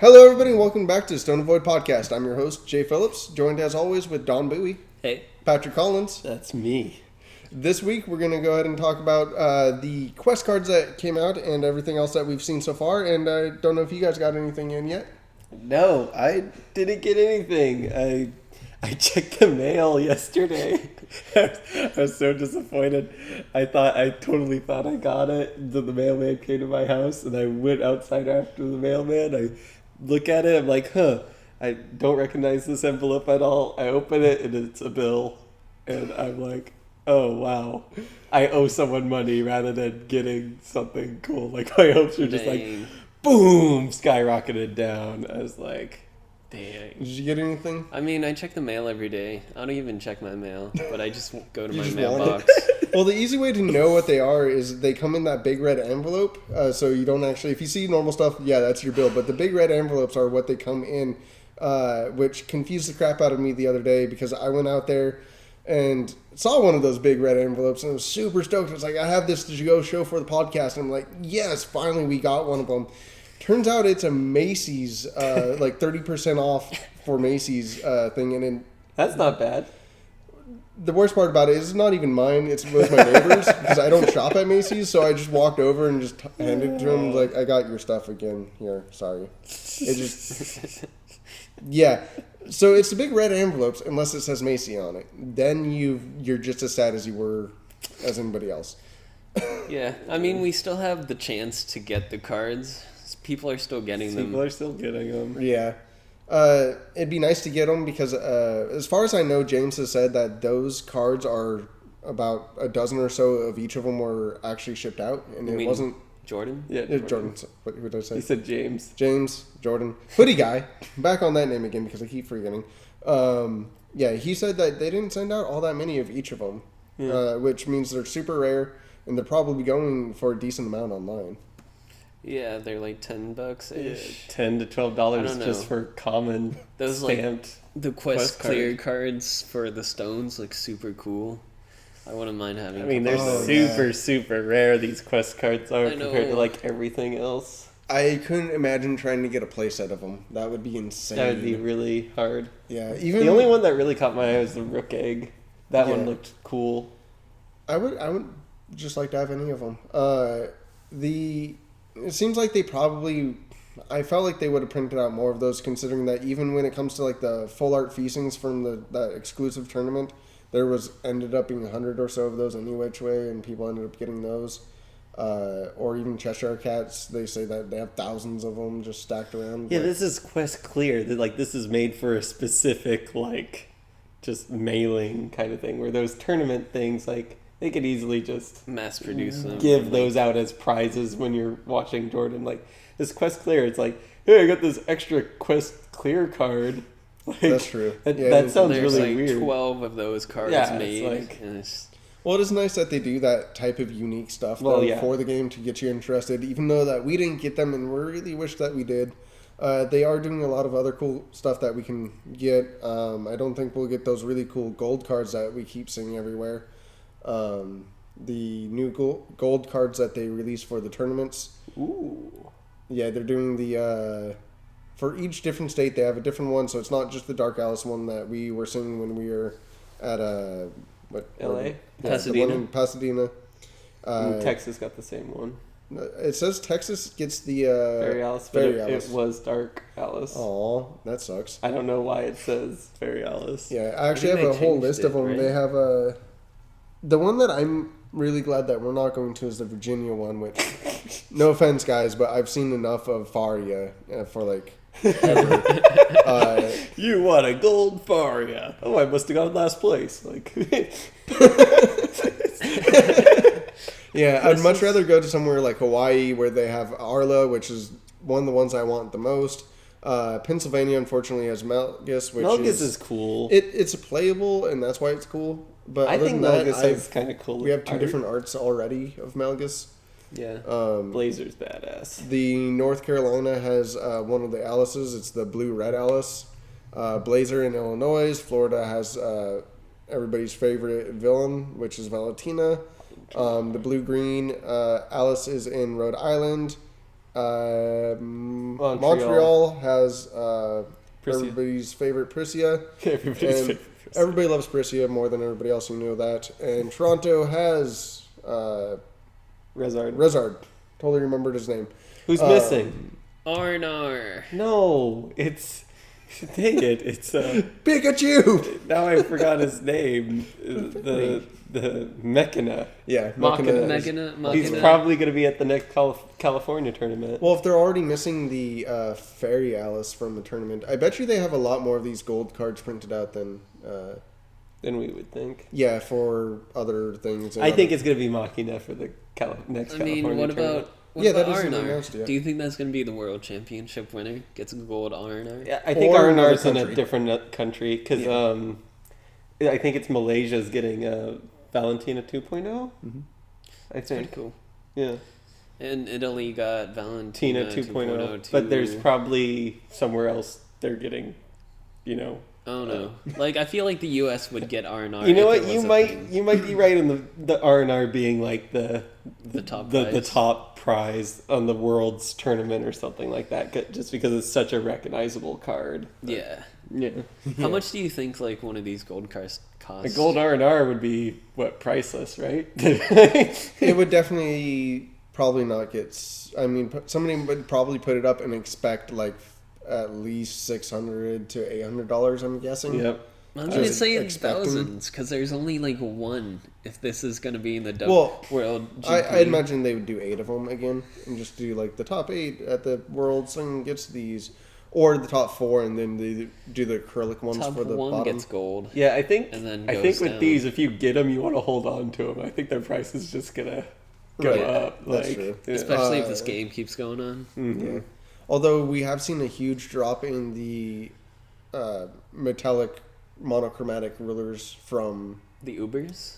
Hello, everybody, and welcome back to Stone Avoid Podcast. I'm your host, Jay Phillips, joined as always with Don Bowie. Hey. Patrick Collins. That's me. This week, we're going to go ahead and talk about the quest cards that came out and everything else that we've seen so far. And I don't know if you guys got anything in yet. No, I didn't get anything. I checked the mail yesterday. I was so disappointed. I totally thought I got it. The mailman came to my house, and I went outside after the mailman. I look at it, I'm like, I don't recognize this envelope at all. I open it, and it's a bill. And I'm like, oh, wow. I owe someone money rather than getting something cool. Like, my hopes were just like, boom, skyrocketed down. I was like, dang. Did you get anything? I mean, I check the mail every day. I don't even check my mail, but I just go to my just mailbox. Well, the easy way to know what they are is they come in that big red envelope. So you don't actually, if you see normal stuff, yeah, that's your bill. But the big red envelopes are what they come in, which confused the crap out of me the other day because I went out there and saw one of those big red envelopes and I was super stoked. I was like, I have this to go show for the podcast. And I'm like, yes, finally we got one of them. Turns out it's a Macy's, like 30% off for Macy's thing. And then That's not bad. the worst part about it is it's not even mine. It was my neighbor's because I don't shop at Macy's. So I just walked over and just handed it to him. Like, I got your stuff again. Here, sorry. It just, yeah. So it's the big red envelopes unless it says Macy on it. Then you're just as sad as you were as anybody else. Yeah, I mean, we still have the chance to get the cards. People are still getting them. People are still getting them. Yeah. It'd be nice to get them because as far as I know, James has said that those cards are about a dozen or so of each of them were actually shipped out. And it wasn't... Jordan? Yeah, Jordan. What did I say? He said James. James, Jordan. Hoodie guy. Back on that name again because I keep forgetting. Yeah, he said that they didn't send out all that many of each of them, which means they're super rare and they're probably going for a decent amount online. Yeah, they're like $10-ish. $10 to $12 just for common Those stamped. Like the quest clear cards for the stones look super cool. I wouldn't mind having. I mean, they're super rare. These quest cards are compared to like everything else. I couldn't imagine trying to get a playset of them. That would be insane. That would be really hard. Yeah, even the only one that really caught my eye was the Rook Egg. That one looked cool. I would just like to have any of them. It seems like they probably... I felt like they would have printed out more of those, considering that even when it comes to like the full art feastings from that exclusive tournament, there ended up being 100 or so of those any which way, and people ended up getting those. Or even Cheshire Cats, they say that they have thousands of them just stacked around. Yeah, this is Quest Clear. Like, this is made for a specific, like, just mailing kind of thing, where those tournament things, like, they could easily just mass produce them. Give those out as prizes when you're watching Jordan. Like, this Quest Clear, it's like, hey, I got this extra Quest Clear card. Like, that's true. That sounds There's really like weird. 12 of those cards made. And well, it is nice that they do that type of unique stuff for the game to get you interested, even though that we didn't get them and we really wish that we did. They are doing a lot of other cool stuff that we can get. I don't think we'll get those really cool gold cards that we keep seeing everywhere. The new gold cards that they release for the tournaments. Ooh. Yeah, they're doing the... for each different state, they have a different one, so it's not just the Dark Alice one that we were seeing when we were at... LA? Yeah, Pasadena. the one in Pasadena. Texas got the same one. It says Texas gets the... Fairy Alice, but it was Dark Alice. Aw, that sucks. I don't know why it says Fairy Alice. Yeah, I actually have a whole list of them. Right? They have a... The one that I'm really glad that we're not going to is the Virginia one, which... no offense, guys, but I've seen enough of Faria for, like, ever. You want a gold Faria. Oh, I must have got last place. Like... Yeah, I'd much rather go to somewhere like Hawaii where they have Arla, which is one of the ones I want the most. Pennsylvania, unfortunately, has Malgus, which Malgus is cool. It's playable, and that's why it's cool. But I think Malgus is kind of cool. We have two different arts already of Malgus. Yeah. Blazer's badass. The North Carolina has one of the Alices. It's the blue-red Alice. Blazer in Illinois. Florida has everybody's favorite villain, which is Valentina. The blue-green Alice is in Rhode Island. Montreal has Prisia. everybody's favorite Prisia. Everybody's And favorite. everybody loves Prisia more than everybody else. You know that. And Toronto has Rezard. Rezard. Totally remembered his name. Who's missing? Arnar. No, it's... Dang it, it's... Pikachu! Now I forgot his name. The Mechana. Yeah, Machina. He's probably going to be at the next California tournament. Well, if they're already missing the Fairy Alice from the tournament, I bet you they have a lot more of these gold cards printed out than... Than we would think. yeah, for other things. I think it's going to be Machina for the next I California mean, what tournament. about... What Yeah, about that isn't Arnar? announced yet. Do you think that's going to be the world championship winner? Gets a gold Arnar? Yeah, I think Or another Arnar's in a country. different country because I think it's Malaysia's getting Valentina 2.0. Mm-hmm. I Pretty think. cool. Yeah. And Italy got Valentina Tina 2.0. too. But there's probably somewhere else they're getting, Oh no! Like I feel like the U.S. would get Arnar. You know if what? it was a thing. You might be right in the R&R being like the top the prize. top prize on the world's tournament or something like that, just because it's such a recognizable card. Yeah. Yeah. How much do you think like one of these gold cards cost? A gold R&R would be priceless, right? It would definitely probably not get... I mean, somebody would probably put it up and expect like at least $600 to $800, I'm guessing. Yep. I'm gonna Just say in expecting- thousands because there's only like one. If this is gonna be in the Well, world, GP. I imagine they would do 8 of them again and just do like the top 8 at the Worlds and gets these, or the top 4 and then they do the acrylic ones top for the one bottom. gets gold. Yeah, I think And then I goes think with down. these, if you get them, you want to hold on to them. I think their price is just gonna go Right, up. that's Like, true. yeah. Especially if this game keeps going on. Yeah. Although we have seen a huge drop in the metallic monochromatic rulers from The Ubers.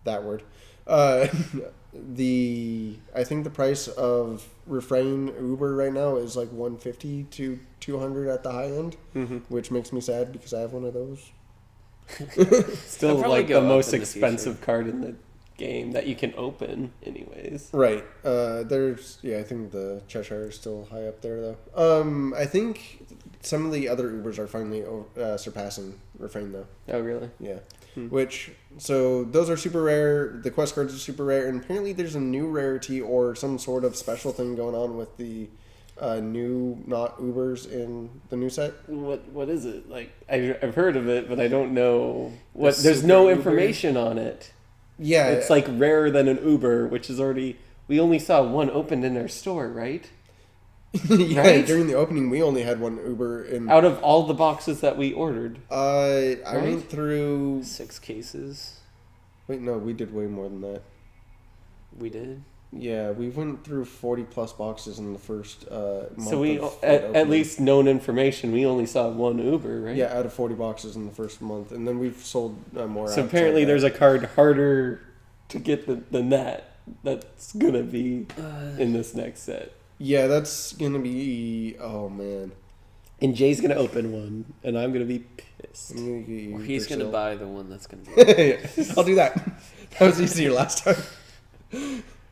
that word. I think the price of Refrain Uber right now is like 150 to 200 at the high end, which makes me sad because I have one of those. Still They'll probably like go the up most in the expensive card in the game that you can open, anyways. Right. I think the Cheshire is still high up there though. I think some of the other Ubers are finally surpassing Refrain though. Oh, really? Yeah. So those are super rare. The quest cards are super rare, and apparently there's a new rarity or some sort of special thing going on with the new not Ubers in the new set. What is it? Like I've heard of it, but I don't know what. The There's super no Uber? information on it. Yeah, It's like rarer than an Uber, which is already. We only saw one opened in our store, right? yeah. right? During the opening, we only had one Uber in. Out of all the boxes that we ordered. I Right? went through. 6 cases. Wait, no, we did way more than that. We did. Yeah, we went through 40 plus boxes in the first month. So we, of at opening. least known information, we only saw one Uber, right? Yeah, out of 40 boxes in the first month, and then we've sold more. So apparently there's a card harder to get than that. That's gonna be in this next set. Yeah, that's gonna be. Oh man, And Jay's gonna open one, and I'm gonna be pissed. I'm gonna get you Or he's gonna Brazil. buy the one that's gonna be. I'll do that. That was easier last time.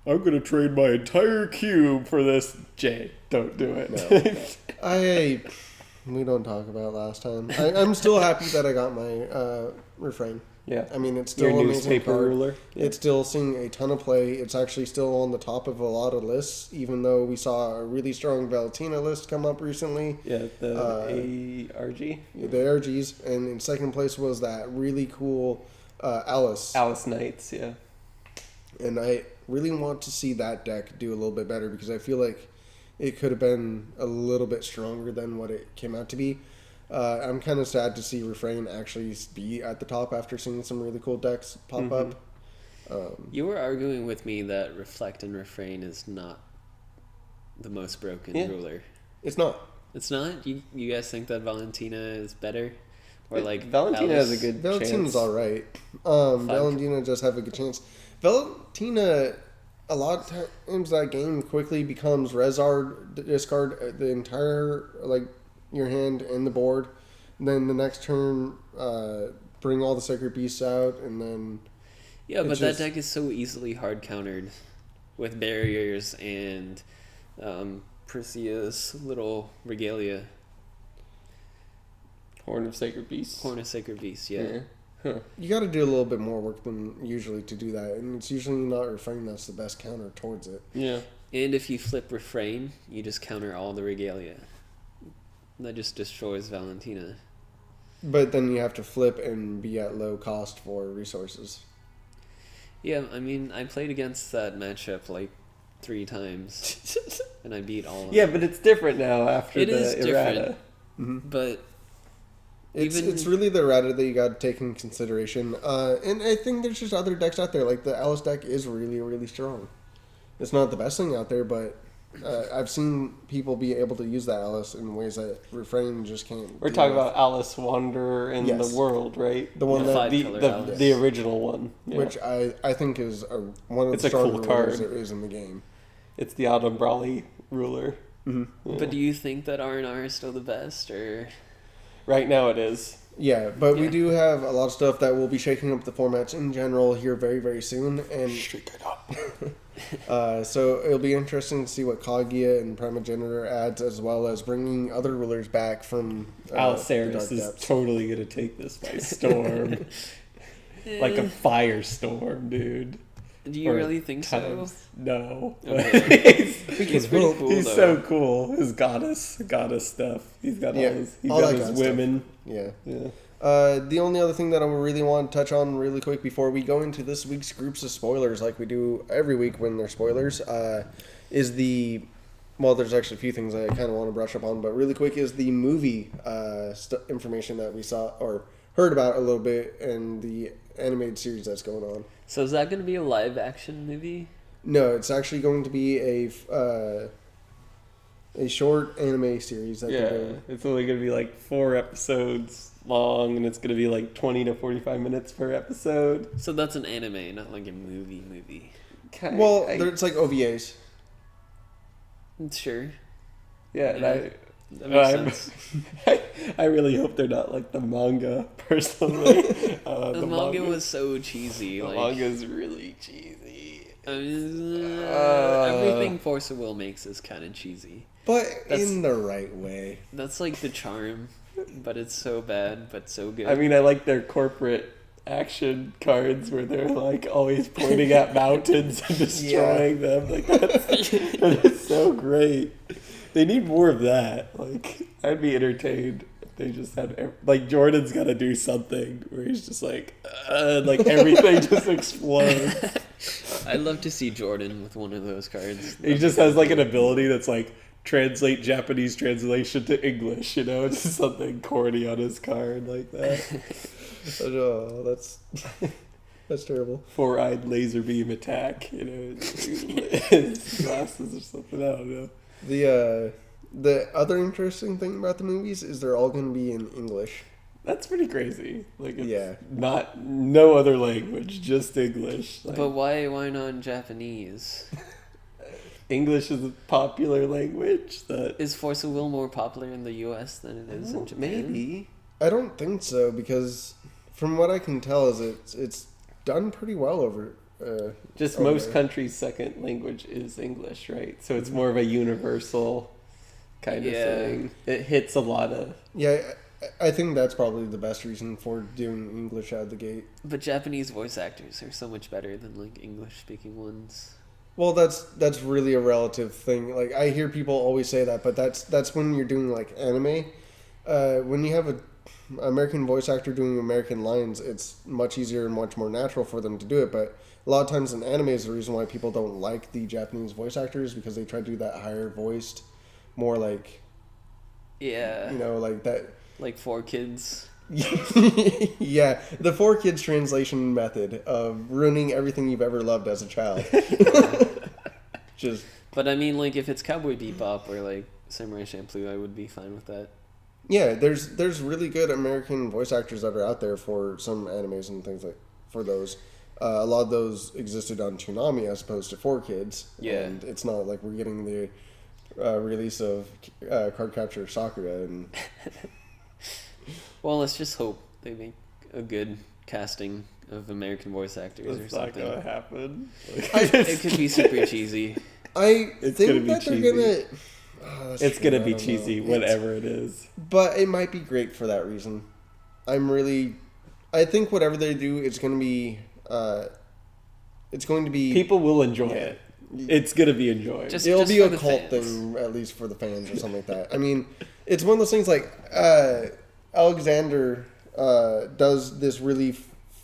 I'm gonna trade my entire cube for this. Jay, don't do it. We don't talk about last time. I'm still happy that I got my refrain. Yeah. I mean, it's still Your an amazing newspaper card. ruler. Yeah. It's still seeing a ton of play. It's actually still on the top of a lot of lists, even though we saw a really strong Valentina list come up recently. Yeah, the ARG. The ARGs, and in second place was that really cool Alice. Alice Knights, yeah. And I really want to see that deck do a little bit better because I feel like it could have been a little bit stronger than what it came out to be. I'm kind of sad to see Refrain actually be at the top after seeing some really cool decks pop up. You were arguing with me that Reflect and Refrain is not the most broken Yeah. ruler. It's not. It's not? You guys think that Valentina is better? Or like Valentina Alice? has a good Valentina's chance. all right. Valentina does have a good chance. Valentina, a lot of times that game quickly becomes Rezard, discard the entire, like, your hand and the board. Then the next turn, bring all the Sacred Beasts out, and then... Yeah, but It's that just- deck is so easily hard countered with barriers and Perseus' little regalia. Horn of Sacred Beast. Horn of Sacred Beast, yeah. Huh. You got to do a little bit more work than usually to do that, and it's usually not refrain that's the best counter towards it. Yeah. And if you flip refrain, you just counter all the regalia. That just destroys Valentina. But then you have to flip and be at low cost for resources. Yeah, I mean, I played against that matchup like 3 times, and I beat all of Yeah, them. but it's different now after It the is errata. different. But It's really the errata that you got to take in consideration. And I think there's just other decks out there. Like the Alice deck is really, really strong. It's not the best thing out there, but I've seen people be able to use that Alice in ways that refrain just can't. We're deal talking with. about Alice Wanderer in Yes. the world, right? The one The that, five-color the, Alice. the original one. Yeah. which I think is one of It's the a cool stronger card. rulers there is in the game. It's the Autumn Brawley ruler. Yeah. But do you think that R&R is still the best, or Right now it is. Yeah, but we Yeah. do have a lot of stuff that will be shaking up the formats in general here very, very soon, and Shake it up. so it'll be interesting to see what Kaguya and Primogenitor adds, as well as bringing other rulers back from the Alceris Dark is Depths. totally going to take this by storm. Like a firestorm, dude. do you Or really think so? times. No. Okay. He's pretty cool. He's though. so cool. His goddess stuff. He's got Yeah, all his, he's all got that his kind of stuff. women. Yeah. Yeah. The only other thing that I really want to touch on really quick before we go into this week's groups of spoilers, like we do every week when there's spoilers, is the... Well, there's actually a few things I kind of want to brush up on, but really quick is the movie information that we saw or heard about a little bit in the animated series that's going on. So is that going to be a live action movie? No, it's actually going to be a short anime series that they're Yeah. doing. It's only going to be like 4 episodes long, and it's going to be like 20 to 45 minutes per episode. So that's an anime, not like a movie. Well, it's like OVAs. Sure. yeah, and yeah. That I'm- makes sense. I really hope they're not like the manga, personally. The manga was so cheesy. The Like, manga's really cheesy. I mean, everything Force of Will makes is kind of cheesy. But That's- in the right way. That's like the charm, but it's so bad, but so good. I mean, I like their corporate action cards where they're like always pointing at mountains and destroying them. Like that is so great. They need more of that. Like I'd be entertained if they just had like Jordan's got to do something where he's just like everything just explodes. I'd love to see Jordan with one of those cards. He just has like an ability that's like translate Japanese translation to English, you know, it's just something corny on his card like that. Oh, that's terrible. 4-eyed laser beam attack, you know, his glasses or something, I don't know. The other interesting thing about the movies is they're all going to be in English. That's pretty crazy. Like, it's Yeah. no other language, just English. Like, But why not Japanese? English is a popular language that Is Force of Will more popular in the U.S. than it is in Japan? maybe. I don't think so because from what I can tell is it's done pretty well over. Just over most there. countries' second language is English, right? So it's more of a universal kind of Yeah. thing. It hits a lot of. Yeah, I think that's probably the best reason for doing English out of the gate. But Japanese voice actors are so much better than like English-speaking ones. Well, that's really a relative thing. Like I hear people always say that, but that's when you're doing like anime. When you have a American voice actor doing American lines, it's much easier and much more natural for them to do it. But a lot of times in anime is the reason why people don't like the Japanese voice actors because they try to do that higher voiced, more like Yeah, like that. like 4Kids. Yeah, the 4Kids translation method of ruining everything you've ever loved as a child. Just But I mean, like if it's Cowboy Bebop or like Samurai Champloo, I would be fine with that. yeah, there's really good American voice actors that are out there for some animes and things like for those. A lot of those existed on Toonami as opposed to 4Kids. Yeah. And it's not like we're getting the release of Cardcaptor Sakura and Well, let's just hope they make a good casting of American voice actors or It's not something. gonna happen. It could be super cheesy. I It's think gonna be that cheesy. they're gonna. Oh, that's It's true, gonna I be don't know. cheesy, It's- whatever it is. But it might be great for that reason. I think whatever they do, it's going to be. It's going to be. People will enjoy Yeah. it. It's gonna be enjoyed. It'll be for a the cult fans. thing, at least for the fans or something like that. I mean, it's one of those things like Alexander does this really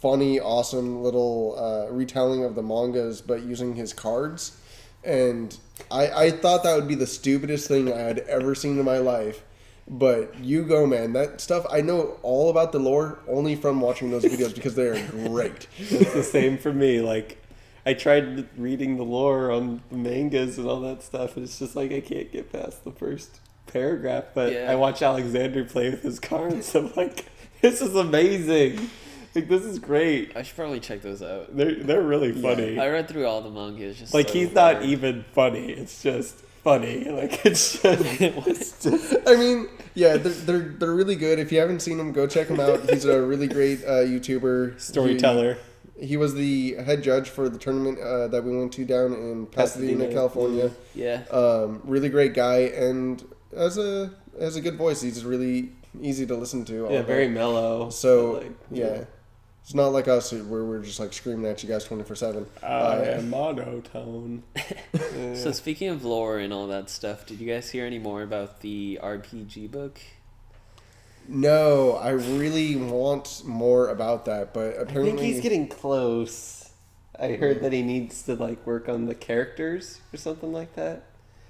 funny, awesome little retelling of the mangas, but using his cards. And I thought that would be the stupidest thing I had ever seen in my life. But you go, man. That stuff, I know all about the lore only from watching those videos because they are great. It's the same for me. Like, I tried reading the lore on the mangas and all that stuff, and it's just like I can't get past the first paragraph. But Yeah. I watch Alexander play with his cards. I'm like, this is amazing. Like, this is great. I should probably check those out. They're really funny. I read through all the manga. It's just Like, so he's not hard. even funny. It's just funny. Like, it's just I mean, yeah, they're really good. If you haven't seen him, go check him out. He's a really great YouTuber. storyteller. He was the head judge for the tournament that we went to down in Pasadena, Pasadena. California. Yeah. Really great guy, and has a good voice. He's really easy to listen to. all Yeah, of very it. mellow. So but, like, yeah, it's not like us where we're just like screaming at you guys 24/7. I am monotone. So speaking of lore and all that stuff, did you guys hear any more about the RPG book? No, I really want more about that, but I apparently think he's getting close. I heard that he needs to like work on the characters or something like that.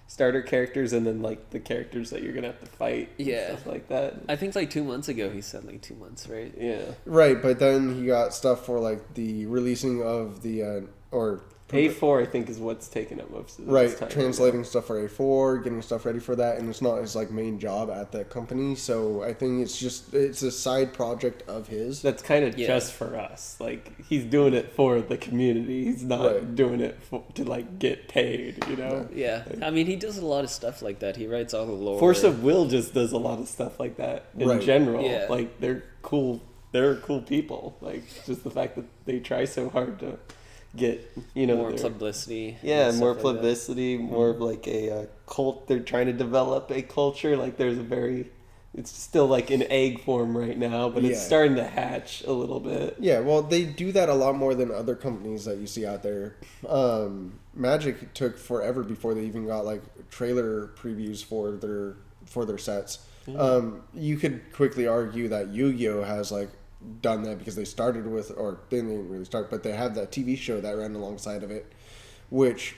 Starter characters and then like the characters that you're gonna have to fight. and Yeah. stuff like that. I think like 2 months ago he said like 2 months, right? Yeah. right. But then he got stuff for like the releasing of the or A4 I think is what's taking up most of his right time. translating stuff for A4, getting stuff ready for that, and it's not his like main job at that company. So I think it's a side project of his. That's kind of Yeah. just for us. Like he's doing it for the community. He's not Right. doing it to like get paid. You know. Yeah. I mean, he does a lot of stuff like that. He writes all the lore. Force of Will just does a lot of stuff like that in Right. general. Yeah. Like they're cool. They're cool people. Like just the fact that they try so hard to get more their- publicity. Yeah, and more stuff like that. publicity, more of like a cult. They're trying to develop a culture. Like there's a very, it's still like in egg form right now, but it's Yeah. starting to hatch a little bit. Yeah, well, they do that a lot more than other companies that you see out there. Magic took forever before they even got like trailer previews for their sets. You could quickly argue that Yu-Gi-Oh has like done that because they started with, or they didn't really start, but they have that TV show that ran alongside of it, which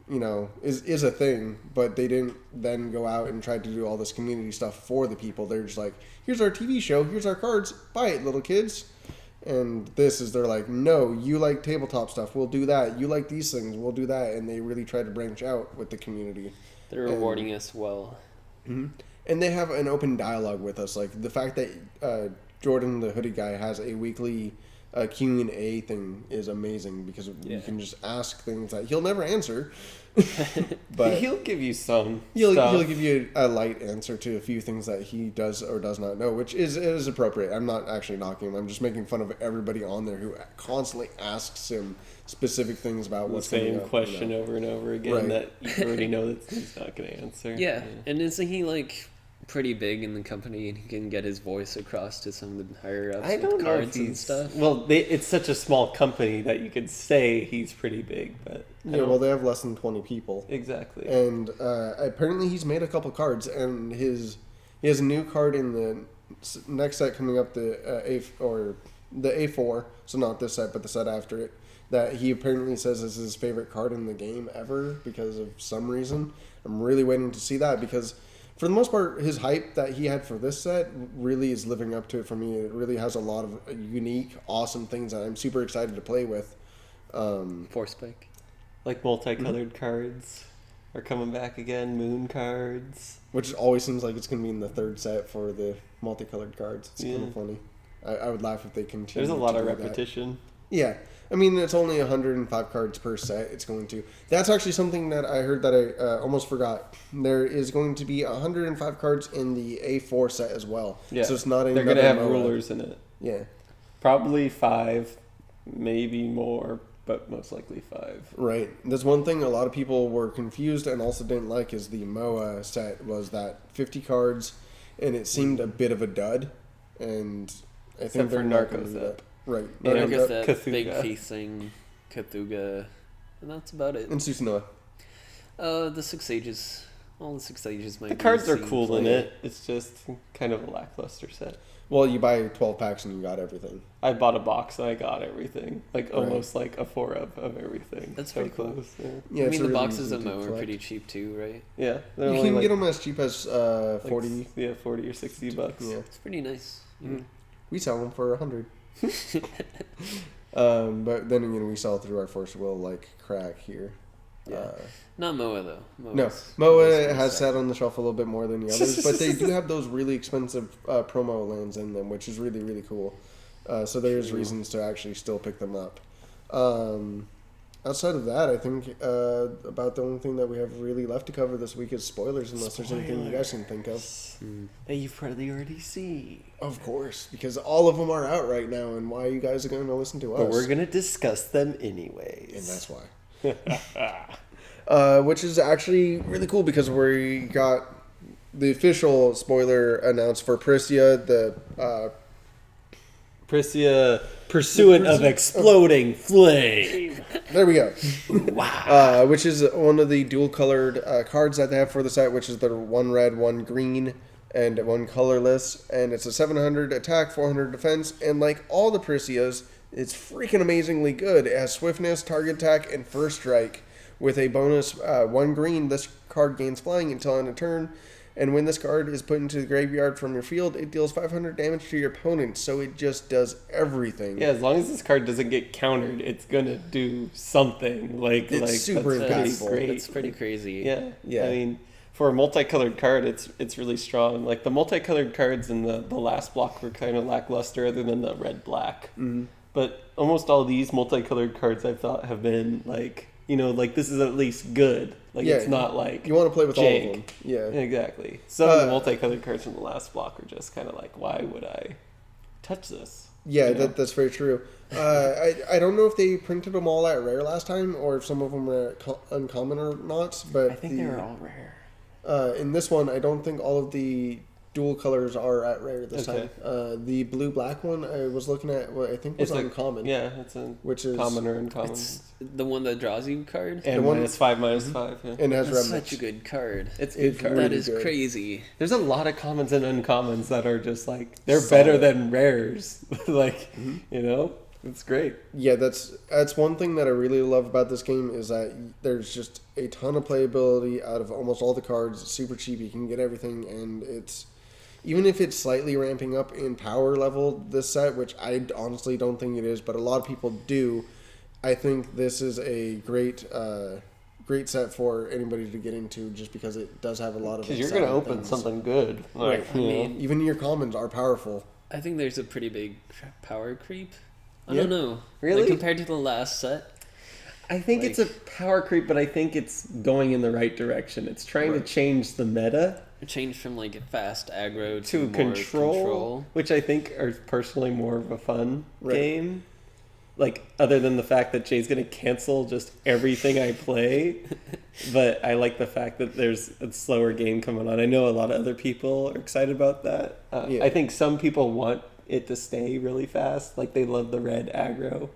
is a thing, but they didn't then go out and try to do all this community stuff for the people. They're just like, here's our TV show, here's our cards, buy it, little kids. And they're like, no, you like tabletop stuff, we'll do that. You like these things, we'll do that. And they really try to branch out with the community. They're rewarding us well. And they have an open dialogue with us. Like the fact that Jordan, the hoodie guy, has a weekly Q&A thing is amazing because you can just ask things that he'll never answer. But He'll give you some. He'll stuff. give you a light answer to a few things that he does or does not know, which is appropriate. I'm not actually knocking him. I'm just making fun of everybody on there who constantly asks him specific things about the what's coming same up, question over and over again Right. that you already know that he's not going to answer. Yeah. And isn't he like pretty big in the company and he can get his voice across to some of the higher ups I with don't know if cards and he's stuff? well. It's such a small company that you could say he's pretty big, but I Yeah, don't- well, they have less than 20 people. exactly. And apparently he's made a couple cards, and he has a new card in the next set coming up, the A4, so not this set, but the set after it, that he apparently says is his favorite card in the game ever because of some reason. I'm really waiting to see that because for the most part, his hype that he had for this set really is living up to it for me. It really has a lot of unique, awesome things that I'm super excited to play with. Force spike. Like multicolored cards are coming back again. Moon cards. Which always seems like it's going to be in the third set for the multicolored cards. It's kind Yeah. of funny. I would laugh if they continue. There's a lot to of do that. repetition. Yeah. I mean, it's only 105 cards per set. It's going to. That's actually something that I heard that I almost forgot. There is going to be 105 cards in the A4 set as well. Yeah. So it's not They're going gonna to have rulers in it. Yeah. Probably 5, maybe more. but most likely 5. Right. There's one thing a lot of people were confused and also didn't like is the MOA set was that 50 cards, and it seemed a bit of a dud. And I think Except for they're not gonna Narcos do Up. that. Right. Yeah, Narcos Narcos Up, Big Cthulhu. Feast thing, Cthulhu, and that's about it. And Susanoo. The Six Ages. All the Six Ages might The be cards are seen cool in play. it. It's just kind of a lackluster set. Well, you buy 12 packs and you got everything. I bought a box and I got everything. Like, Right. almost like a 4 of everything. That's So pretty cool. close, Yeah, Yeah, I it's mean, a the really boxes easy of to Mo are collect. pretty cheap too, right? yeah they're You only can like, get them as cheap as like 40. Yeah, 40 or 60 bucks. Yeah. It's pretty nice. Mhm. We sell them for 100. But then again, we sell through our first will like crack here. Yeah. Not Moa though. No, Moa's MOA pretty has sick. sat on the shelf a little bit more than the others, but they do have those really expensive promo lands in them, which is really, really cool. So there's True. reasons to actually still pick them up. Outside of that, I think about the only thing that we have really left to cover this week is spoilers, unless there's anything you guys can think of. That you've probably already seen. Of course, because all of them are out right now, and why you guys are going to listen to us. But we're going to discuss them anyways. And that's why. Which is actually really cool because we got the official spoiler announced for Priscia, the Priscia, pursuant of exploding flame. there we go. Which is one of the dual colored cards that they have for the set, which is the 1 red, 1 green, and 1 colorless. And it's a 700 attack, 400 defense, and like all the Priscias, it's freaking amazingly good. It has swiftness, target attack, and first strike. With a bonus 1 green, this card gains flying until end of turn. And when this card is put into the graveyard from your field, it deals 500 damage to your opponent. So it just does everything. Yeah, as long as this card doesn't get countered, it's gonna do something. It's super that's impactful. Great. It's pretty crazy. Yeah, Yeah. I mean, for a multicolored card, it's really strong. Like the multicolored cards in the last block were kind of lackluster, other than the red black. Mm-hmm. But almost all these multicolored cards I've thought have been like, like this is at least good. Like Yeah, it's not like You want to play with all of jank. them. Yeah. Exactly. Some of the multicolored cards from the last block are just kind of like, why would I touch this? Yeah, You know? that's very true. I don't know if they printed them all at rare last time or if some of them were uncommon or not. But I think they were all rare. in this one, I don't think all of the dual colors are at rare this Okay. time. The blue black one I was looking at, I think was It's uncommon. Yeah, it's a Which is common or uncommon. It's the one that draws you card. And the one- -5, -5. Yeah. and it has That's remnants. such a good card. It's a It's good card. really That is good. crazy. There's a lot of commons and uncommons that are just like they're Solid. better than rares. Like, it's great. Yeah, that's one thing that I really love about this game is that there's just a ton of playability out of almost all the cards. It's super cheap. You can get everything, and it's even if it's slightly ramping up in power level this set, which I honestly don't think it is, but a lot of people do. I think this is a great set for anybody to get into, just because it does have a lot of. Because you're gonna exciting open things. something good. Like, I mean, Even your commons are powerful. I think there's a pretty big power creep. I Yeah. don't know. Really? Like, compared to the last set. I think it's a power creep, but I think it's going in the right direction. It's trying to change the meta It changed from like fast aggro to more control, which I think are personally more of a fun Right. game. Like, other than the fact that Jay's going to cancel just everything I play. But I like the fact that there's a slower game coming on. I know a lot of other people are excited about that. Yeah. I think some people want it to stay really fast. Like, they love the red aggro.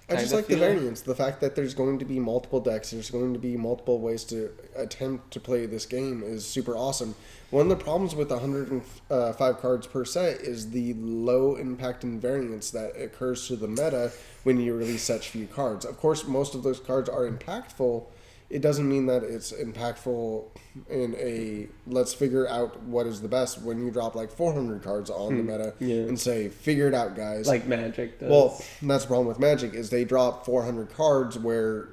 I just kinda like the feel. variance. The fact that there's going to be multiple decks, there's going to be multiple ways to attempt to play this game is super awesome. One of the problems with 105 cards per set is the low impact and variance that occurs to the meta when you release such few cards. Of course, most of those cards are impactful. It doesn't mean that it's impactful in a let's figure out what is the best when you drop like 400 cards on the meta Yeah. and say, figure it out, guys. Like Magic does. Well, that's the problem with Magic is they drop 400 cards where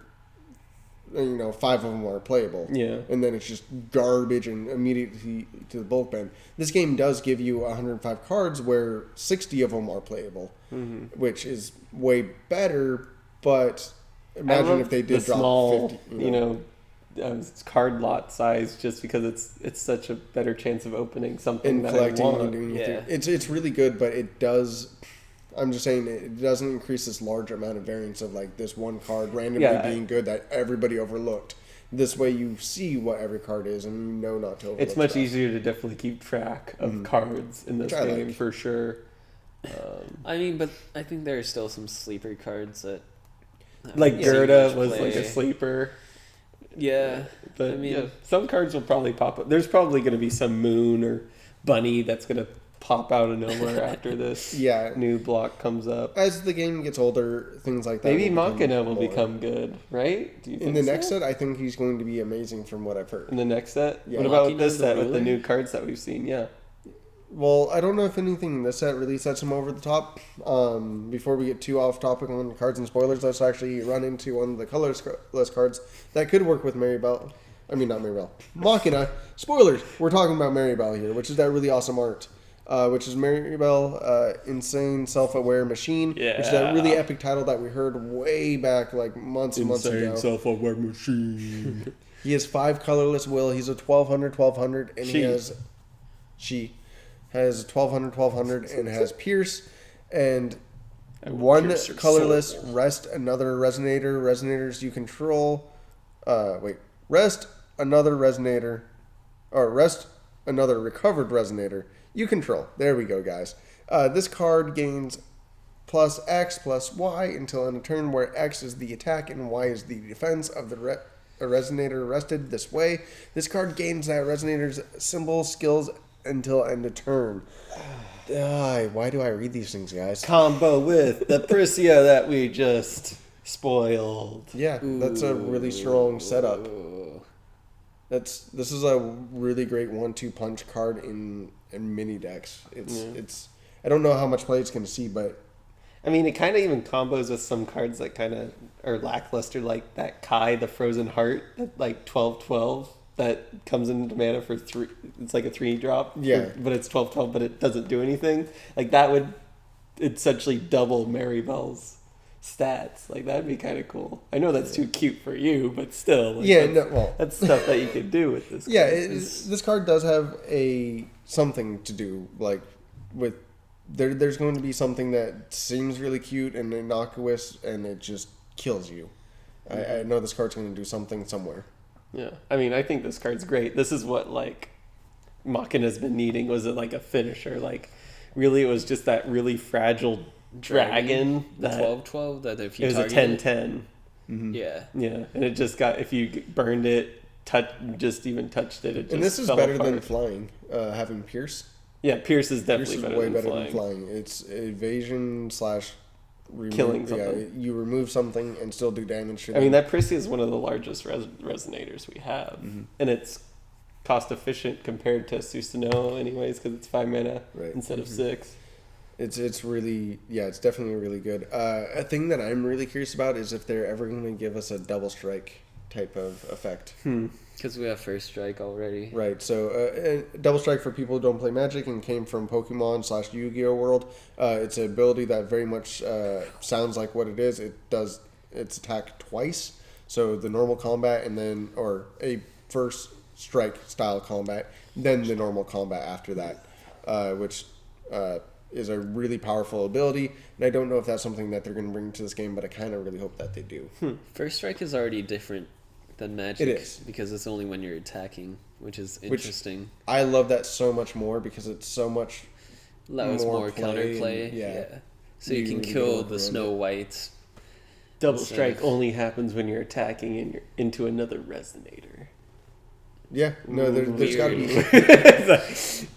5 of them are playable. Yeah. And then it's just garbage and immediately to the bulk bin. This game does give you 105 cards where 60 of them are playable, which is way better, but I imagine love if they did the drop small, 50. card lot size, just because it's such a better chance of opening something And that collecting I want. and doing your Yeah. thing. It's really good, but it does. I'm just saying it doesn't increase this large amount of variance of like this one card randomly being good that everybody overlooked. This way you see what every card is and you know not to overlook It's much stuff. easier to definitely keep track of cards in this game for sure. I mean, but I think there are still some sleeper cards that Like Gerda was like a play. sleeper. Yeah, But I mean, some cards will probably pop up. There's probably going to be some Moon or Bunny that's going to pop out of nowhere after this Yeah. new block comes up. As the game gets older, things like that. Maybe will become Machina will more. become good, right? Do you think In the so? next set, I think he's going to be amazing from what I've heard. In the next set? Yeah. What about with Machina's this the set with the ruler? new cards that we've seen? Yeah. Well, I don't know if anything in this set really sets him over the top. Before we get too off topic on cards and spoilers, let's actually run into one of the colorless cards that could work with Maribel. I mean, not Maribel. Machina. Spoilers. We're talking about Maribel here, which is that really awesome art. Which is Maribel, Insane Self-Aware Machine. Which is that really epic title that we heard way back, like months and months ago. self-aware machine. He has 5 colorless will. He's a 1200, and she has 1200, and has Pierce, and one pierce her colorless soul. rest another resonator. Resonators you control. Rest another resonator, or rest another recovered resonator you control. There we go, guys. This card gains plus X plus Y until end of turn, where X is the attack and Y is the defense of the a resonator rested this way. This card gains that resonator's symbol skills until end of turn. Why do I read these things, guys? Combo with the Priscia that we just spoiled. Yeah, that's a really strong setup. This is a really great 1-2 punch card in mini decks. It's I don't know how much play it's going to see, but I mean, it kind of even combos with some cards that kind of are lackluster, like that Kai, the Frozen Heart, that like 12/12 that comes into mana for 3. It's like a 3-drop. Yeah. But it's 12/12, but it doesn't do anything. Like that would essentially double Maribel's stats. Like that'd be kind of cool. I know that's too cute for you, but still. Like, yeah, that's, that's stuff that you could do with this. Yeah, card. this card does have something to do, like with there's going to be something that seems really cute and innocuous, and it just kills you. I know this card's going to do something somewhere. Yeah, I mean, I think this card's great. This is what like Machina's been needing. Was it like a finisher? Like, really, it was just that really fragile dragon. the That 12/12 that if you it was a target 10/10. Yeah. Yeah, and it just got if you burned it, just even touched it. It just And this is fell better apart. than flying. Having Pierce. Yeah, Pierce is Pierce definitely is better, way than, better flying. than flying. It's evasion slash Killing Yeah, something. you remove something and still do damage to I mean, them. that Priscia is one of the largest resonators we have, and it's cost efficient compared to Susanoo, anyways, because it's 5 mana Right. instead of 6. It's really, it's definitely really good. A thing that I'm really curious about is if they're ever going to give us a double strike type of effect. Because we have first strike already. Right, so double strike for people who don't play Magic and came from Pokemon / Yu-Gi-Oh world. It's an ability that very much sounds like what it is. It does its attack twice, so the normal combat and then or a first strike style combat, then the normal combat after that, which is a really powerful ability. And I don't know if that's something that they're going to bring to this game, but I kind of really hope that they do. First strike is already different than Magic. It is. Because it's only when you're attacking, which is interesting. I love that so much more because it's so much Allows more play counterplay. and- yeah. So you You can really kill don't the ruin Snow White. Double Instead strike of- only happens when you're attacking into another resonator. Yeah, no, there's got to be.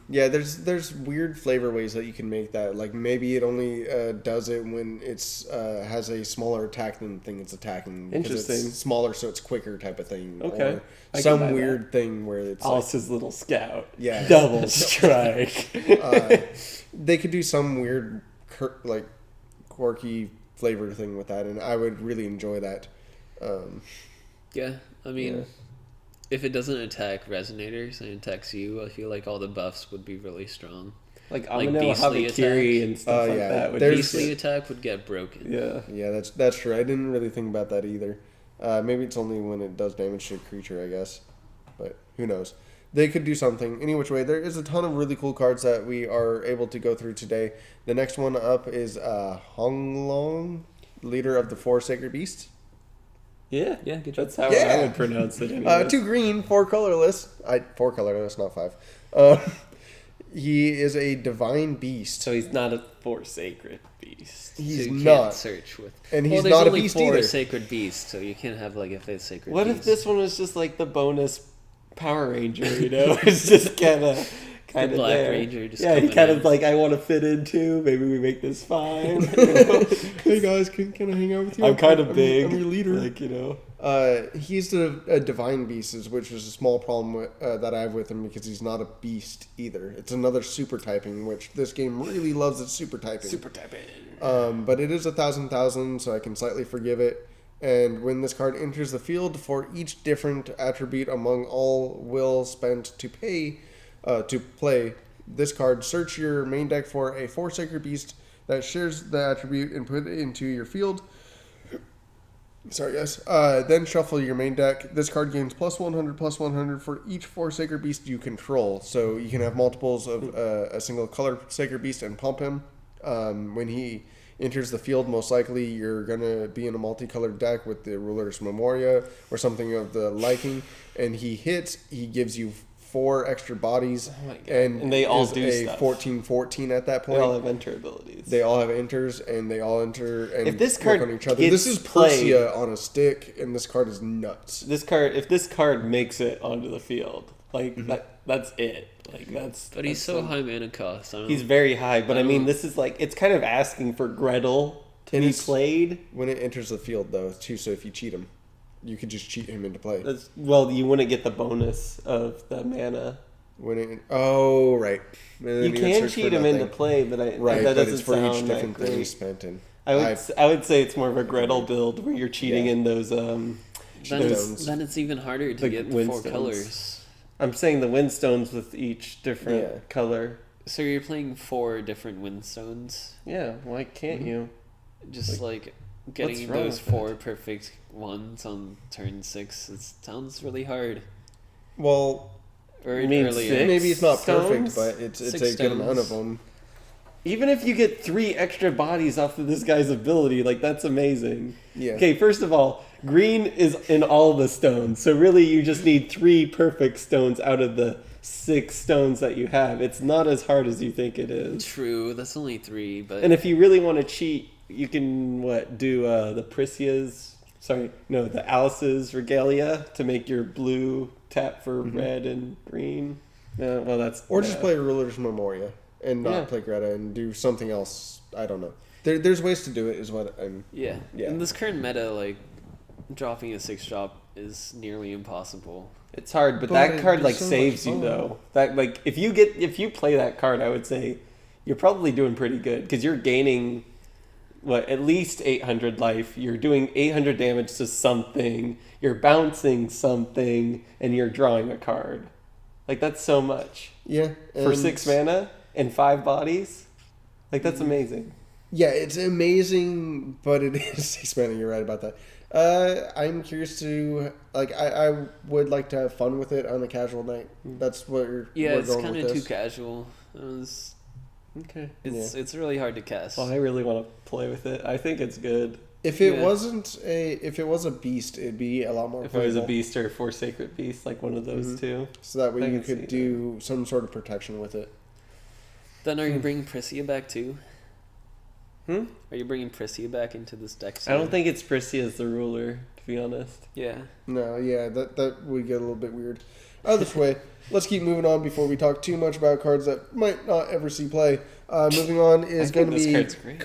Yeah, there's weird flavor ways that you can make that. Like maybe it only does it when it's has a smaller attack than the thing it's attacking. Because Interesting. It's smaller, so it's quicker type of thing. Okay. Or I can some buy weird thing where it's like, Alice's little scout. Yeah. Double strike. they could do some weird quirky flavor thing with that, and I would really enjoy that. Yeah, I mean, Yeah. if it doesn't attack Resonators and attacks you, I feel like all the buffs would be really strong. Like Like Amino, Beastly Havakiri, attack. and stuff like yeah, that. Would there's- be Beastly attack would get broken. yeah. Yeah, that's true. I didn't really think about that either. Maybe it's only when it does damage to a creature, I guess. But who knows? they could do something. Any which way, there is a ton of really cool cards that we are able to go through today. The next one up is Honglong, leader of the 4 Sacred Beasts. Yeah, Yeah, good job. That's how Yeah. I would pronounce it. Anyways. 2 green, 4 colorless. 4 colorless, not 5. He is a divine beast. So he's not a 4 sacred beast. He's so you not. can't search with. And he's there's not a only beast 4 either. sacred beasts, so you can't have like a 5th sacred What beast. if this one was just like the bonus Power Ranger? You know, it's just kind of Black there. Ranger just yeah, he coming kind in. of like, I want to fit in too. Maybe we make this fine. Hey guys, can I hang out with you? I'm kind of big. I'm your leader. Like, you know. He's a divine beast, which is a small problem that I have with him because he's not a beast either. It's another super typing, which this game really loves its super typing. Super typing. But it is 1,000, so I can slightly forgive it. And when this card enters the field, for each different attribute among all will spent to play this card, search your main deck for a 4 Sacred Beast that shares the attribute and put it into your field. Sorry, guys. Then shuffle your main deck. This card gains +100/+100 for each 4 Sacred Beast you control. So you can have multiples of a single color Sacred Beast and pump him. When he enters the field, most likely you're going to be in a multicolored deck with the Ruler's Memoria or something of the liking. And he hits, he gives you 4 extra bodies. Oh my God. And they all is do a stuff. 14/14 at that They point. all have enter abilities. They all have enters, and they all enter and If this work card on each other. gets This is played- Persia on a stick, and this card is nuts. If this card makes it onto the field, like that's it. Like But he's that's so high mana cost. I don't He's know. very high, but I mean, don't- this is like, it's kind of asking for Gretel to And be it's- played. When it enters the field, though, too, so if you cheat him, you could just cheat him into play. Well, you wouldn't get the bonus of the mana. Right. And then You would can search for cheat him into nothing. play, but Right, that but doesn't it's for sound each that different thing great. he spent in. I would say it's more of a Gretel build where you're cheating Yeah. in those. Then it's even harder to The get the 4 Windstones. colors. I'm saying the Windstones with each different Yeah. color. So you're playing 4 different Windstones. Yeah, why can't you? Just like getting wrong those with that? 4 perfect ones on turn 6. It sounds really hard. Well, Or You mean earlier. 6? maybe it's not stones? perfect, but it's 6 a good amount of stones. them. Even if you get 3 extra bodies off of this guy's ability, like that's amazing. Yeah. Okay, first of all, green is in all the stones, so really you just need 3 perfect stones out of the 6 stones that you have. It's not as hard as you think it is. True, that's only 3, but And if you really want to cheat, you can do the Alice's Regalia to make your blue tap for red and green. Well, that's Or just play Ruler's Memoria and not Yeah. play Greta and do something else. I don't know. There's ways to do it, is what I'm. yeah. Yeah. In this current meta, like dropping a 6-drop is nearly impossible. It's hard, but But that it'd card be like so much saves you fun. though. That like if you play that card, I would say you're probably doing pretty good because you're gaining at least 800 life. You're doing 800 damage to something. You're bouncing something, and you're drawing a card. Like that's so much Yeah. for and- 6 mana and 5 bodies. Like that's amazing. Yeah, it's amazing, but it is 6 mana. You're right about that. I'm curious to I would like to have fun with it on a casual night. That's what we're It's going kind with of too this. casual. Okay. It's really hard to cast. Well, I really want to play with it. I think it's good. If it Yeah. if it was a beast, it'd be a lot more. If it was a playable. beast or 4 sacred beasts, like one of those two. So that way I you can see could that. do some sort of protection with it. Then are you bringing Priscia back too? Hmm? Are you bringing Priscia back into this deck? I don't soon? think it's Prissy as the ruler, to be honest. Yeah. No, yeah, that would get a little bit weird. Either way, let's keep moving on before we talk too much about cards that might not ever see play. Moving on is I going think to this be card's great.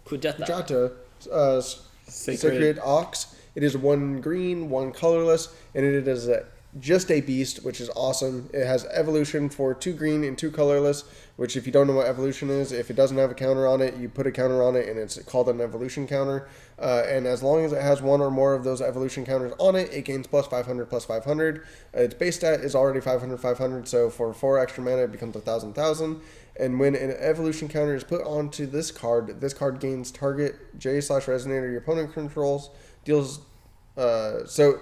Kujata, Sacred Ox. It is 1 green, 1 colorless, and it is just a beast, which is awesome. It has evolution for 2 green and 2 colorless, which if you don't know what evolution is, if it doesn't have a counter on it, you put a counter on it, and it's called an evolution counter. And as long as it has 1 or more of those evolution counters on it, it gains +500/+500. Its base stat is already 500/500, so for 4 extra mana, it becomes 1,000/1,000. And when an evolution counter is put onto this card gains target J/Resonator your opponent controls deals. So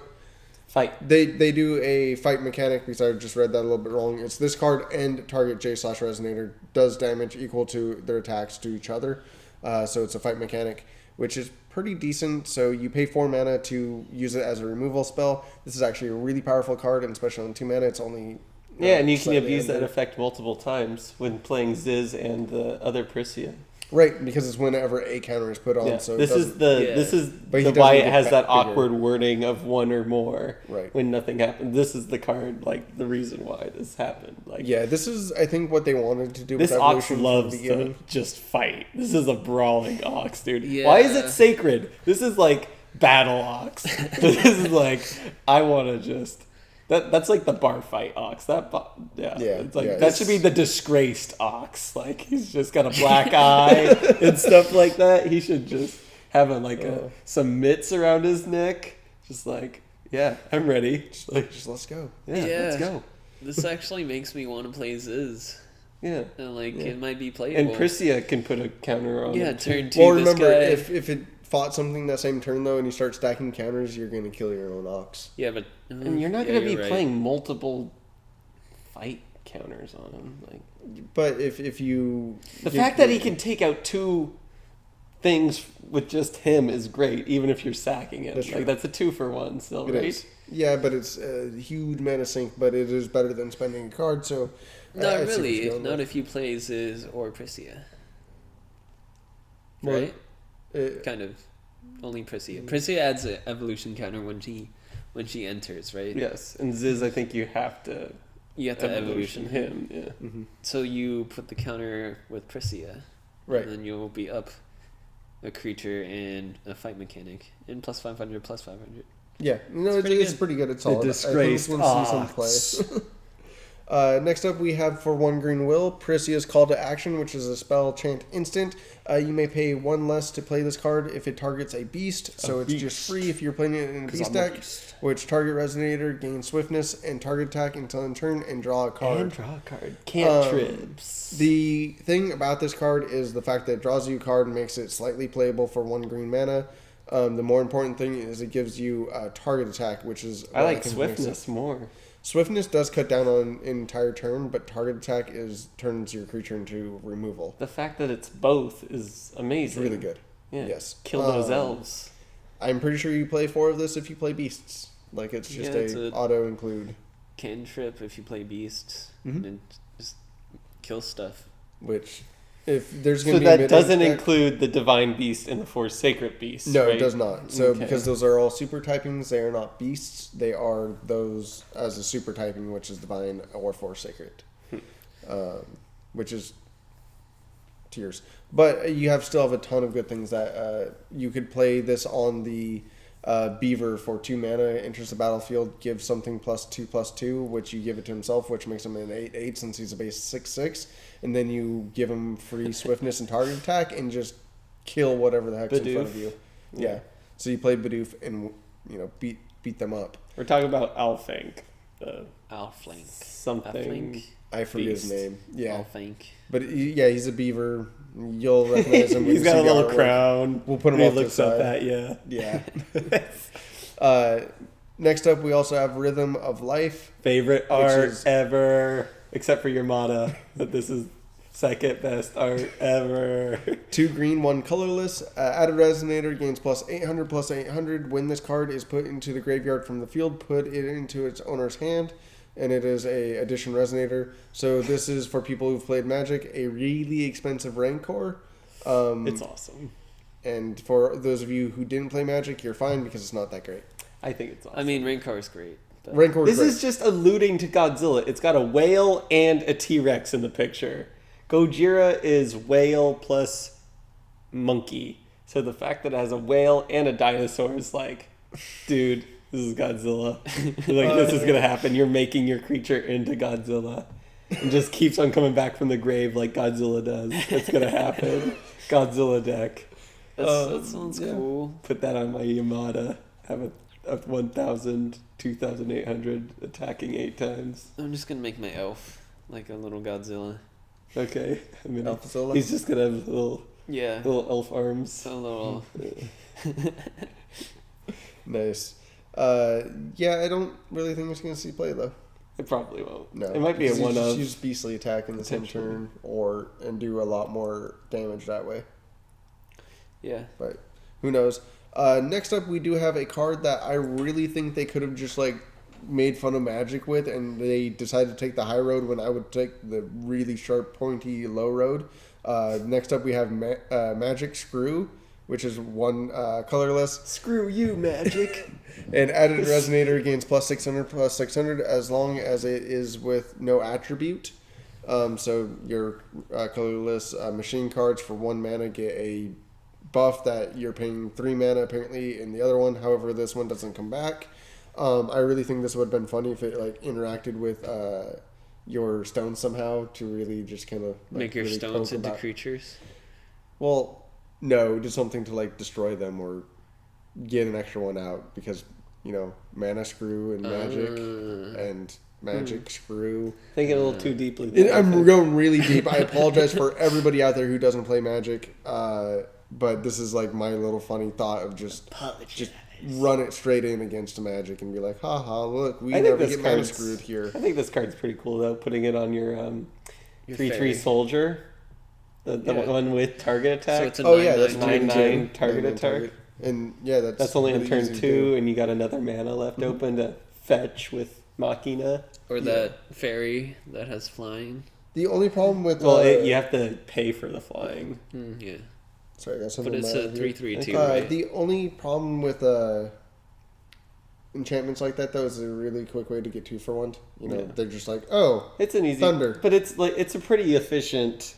Fight. they do a fight mechanic because I just read that a little bit wrong. It's this card and target J/Resonator does damage equal to their attacks to each other. So it's a fight mechanic, which is pretty decent. So you pay 4 mana to use it as a removal spell. This is actually a really powerful card, and especially on 2 mana, it's only Yeah, and you can slightly abuse that under. effect multiple times when playing Ziz and the other Prisia. Right, because it's whenever a counter is put on. Yeah. So it this is doesn't- the Yeah. this is But he the doesn't why it get has bigger. that awkward wording of 1 or more. Right. When nothing happened. This is the card, like the reason why this happened. Like Yeah, this is I think what they wanted to do. this with ox Evolution from the loves to beginning. just fight. This is a brawling ox, dude. Yeah. Why is it sacred? This is like battle ox. This is like I want to just that's like the bar fight ox. Yeah. It's like yeah, that should be the disgraced ox. Like he's just got a black eye and stuff like that. He should just have some mitts around his neck. Just like, yeah, I'm ready. Like, Just let's go. yeah, let's go. This actually makes me want to play Ziz. Yeah. And Yeah. it might be playable. And Prisia can put a counter on Yeah, it too. turn 2 Well, this remember guy. if it fought something that same turn though, and you start stacking counters, you're gonna kill your own ox. Yeah, but And you're not yeah, going to be you're right. playing multiple fight counters on him. Like But if you the fact that he can take out 2 things with just him is great, even if you're sacking it. That's true. Like that's a 2-for-1 still, It right? is. Yeah, but it's a huge mana sink, but it is better than spending a card. So I Not see what really. you're going Not with. if you play Ziz or Prisia. Well, Right? Kind of. Only Prisia. Prisia adds an evolution counter when she enters, right? Yes, and Ziz, I think you have to You have to evolution him. him. Yeah. Mhm. So you put the counter with Prisia. Right. And then you'll be up a creature and a fight mechanic. And plus 500, plus 500. Yeah, no, It's it's pretty pretty, good. pretty good. It's solid. disgraced I think we'll see some play. Next up, we have for 1 green will, Prisia's Call to Action, which is a spell chant instant. You may pay 1 less to play this card if it targets a beast, so it's just free if you're playing it in a beast deck, which target Resonator gains swiftness and target attack until end turn and draw a card. And draw a card. Cantrips. The thing about this card is the fact that it draws you a card and makes it slightly playable for 1 green mana. The more important thing is it gives you a target attack, which is I like think makes it- swiftness more. Swiftness does cut down on an entire turn, but target attack turns your creature into removal. The fact that it's both is It's amazing. really good. Yeah. Yes. Kill those elves. I'm pretty sure you play 4 of this if you play beasts. Like it's just Yeah, it's a a- auto include, Cantrip if you play beasts. Mhm. And just kill stuff. which if there's So going to be a that mid-range doesn't deck- include the divine beast and the 4 sacred beasts. No, right? it does not. So Okay. because those are all super typings, they are not beasts. They are those as a super typing, which is divine or 4 sacred, which is tiers. But you still have a ton of good things that you could play this on the Beaver for 2 mana, enters the battlefield, gives something +2/+2, which you give it to himself, which makes him an 8/8 since he's a base 6/6, and then you give him free swiftness and target attack and just kill whatever the heck's in front of Bidoof. you. Yeah. So you play Bidoof and beat them up. We're talking about Alfank. Outflank. Something. Outflank. I forget his Beast. name. Yeah, Outflank. but he's a beaver. You'll recognize him. when He's you got see a the little artwork. crown. We'll put him He off to the looks up side. at you. Yeah. Next up, we also have Rhythm of Life. Favorite art is- ever, except for Yamada. But this is second best art ever. 2 green, 1 colorless. Added Resonator gains +800/+800. When this card is put into the graveyard from the field, put it into its owner's hand. And it is a Addition Resonator. So this is for people who've played Magic, a really expensive Rancor. It's awesome. And for those of you who didn't play Magic, you're fine because it's not that great. I think it's awesome. I mean, Rancor is great. But Rancor This great. is just alluding to Godzilla. It's got a whale and a T-Rex in the picture. Gojira is whale plus monkey. So the fact that it has a whale and a dinosaur is like, dude, this is Godzilla. Like, this is going to happen. You're making your creature into Godzilla. And just keeps on coming back from the grave like Godzilla does. It's going to happen. Godzilla deck. that sounds yeah. cool. Put that on my Yamada. Have a 1,000, 2,800 attacking 8 times. I'm just gonna make my elf like a little Godzilla. Okay. I mean, Alphazilla? he's just gonna have Yeah. little elf arms. A little. Nice. Yeah, I don't really think it's going to see play, though. It probably won't. No. It might be a Because you one just of. use Beastly Attack in the same turn and do a lot more damage that way. Yeah. But who knows? Next up, we do have a card that I really think they could have just like made fun of Magic with, and they decided to take the high road when I would take the really sharp, pointy low road. Next up, we have Magic Screw, which is one colorless. Screw you, Magic. And added resonator gains +600 as long as it is with no attribute. So your colorless machine cards for 1 mana get a buff that you're paying 3 mana apparently in the other one. However, this one doesn't come back. I really think this would have been funny if it like interacted with your stones somehow to really just kind of like, Make your really stones poke into about. creatures. Well, no, do something to like destroy them or get an extra one out because mana screw and magic screw. Thinking a little too deeply there, I I'm think. going really deep. I apologize for everybody out there who doesn't play Magic, but this is like my little funny thought of just run it straight in against Magic and be like, haha, look, we I think never this get mana card's- screwed here. I think this card's pretty cool though. Putting it on your Your 3/3 fairy. soldier, the Yeah. one with target attack. So it's a Oh yeah, that's 9/9 9/9 2/2. target 9/9 attack. And yeah, that's That's only on really turn easy to 2, do. and you got another mana left open to fetch with Machina. Or Yeah. that fairy that has flying. The only problem with Well, you have to pay for the flying. Yeah. sorry, I got something. But it's in my a eye here. 3/3/2, right? The only problem with enchantments like that though is a really quick way to get 2 for 1. Yeah. They're just like, oh, It's an easy Thunder. but it's a pretty efficient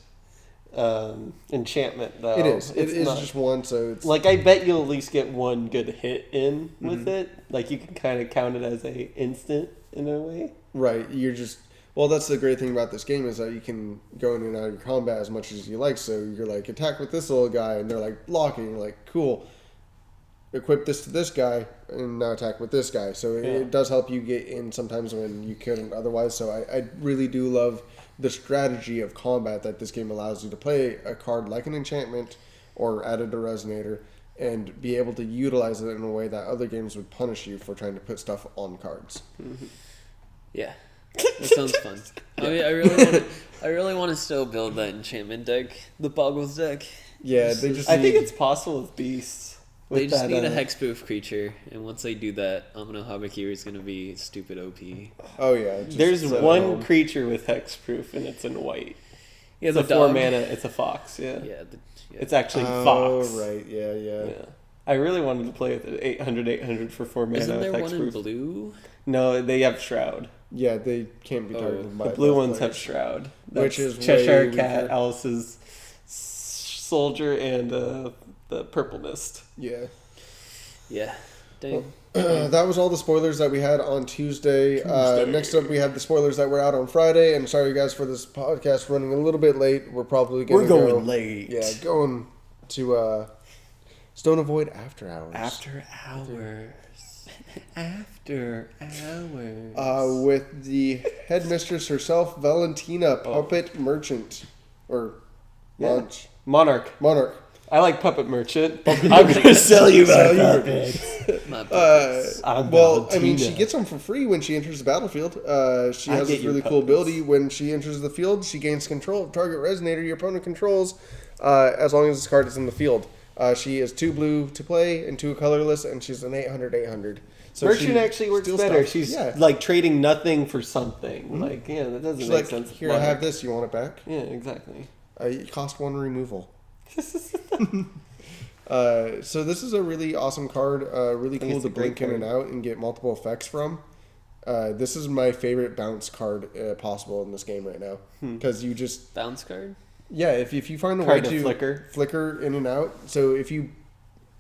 enchantment though. it is. It It's is not- just 1, so it's like I bet you'll at least get one good hit in with it. Like you can kind of count it as a instant in a way. right. You're just that's the great thing about this game is that you can go in and out of your combat as much as you like. So you're like attack with this little guy, and they're like blocking. You're like cool. Equip this to this guy, and now attack with this guy. So it does help you get in sometimes when you couldn't otherwise. So I really do love the strategy of combat that this game allows you to play a card like an enchantment or added a resonator and be able to utilize it in a way that other games would punish you for trying to put stuff on cards. Yeah. That sounds fun. I mean, I really want to still build that enchantment deck, the Boggles deck. Yeah, they just. I think need- it's possible with beasts. They With just that, need a hexproof creature, and once they do that, Amino Habakiri is gonna be stupid OP. Oh yeah. just There's set one home. creature with hexproof, and it's in white. Yeah, It's the a 4 dog. mana. It's a fox. Yeah. Yeah, It's actually Oh fox. right, yeah. Yeah. I really wanted to play with it 800 for 4 mana. Isn't there with one in hexproof. blue? No, they have Shroud. Yeah, they can't be targeted by The blue both ones have players. Shroud. Which That's is Cheshire way Cat, weaker. Alice's soldier, and the Purple Mist. Yeah. Yeah. Dang. That was all the spoilers that we had on Tuesday. Next up, we have the spoilers that were out on Friday. And sorry, guys, for this podcast running a little bit late. We're probably going to go... late. Yeah, going to Stone Avoid After Hours. After hours. After hours. With the headmistress herself, Valentina, Puppet Merchant. Or Yeah. Launch. Monarch. I like Puppet Merchant. I'm Merchant. going to sell you my Sell you- puppets. My puppets. I'm Well, I mean, Valentina. she gets them for free when she enters the battlefield. She I has get this your really cool puppets. ability. When she enters the field, she gains control of target resonator your opponent controls as long as this card is in the field. She is 2 blue to play and 2 colorless, and she's an 800. So Merchant she actually works steals better. stuff. She's yeah. like trading nothing for something. Like, yeah, that doesn't She's make like, sense. here, I have this. You want it back? Yeah, exactly. It cost 1 removal. So this is a really awesome card. Really think cool it's to a great blink in and card. out and get multiple effects from. This is my favorite bounce card possible in this game right now because you just Bounce card? if you find a Card way to to flicker. in and out. So if you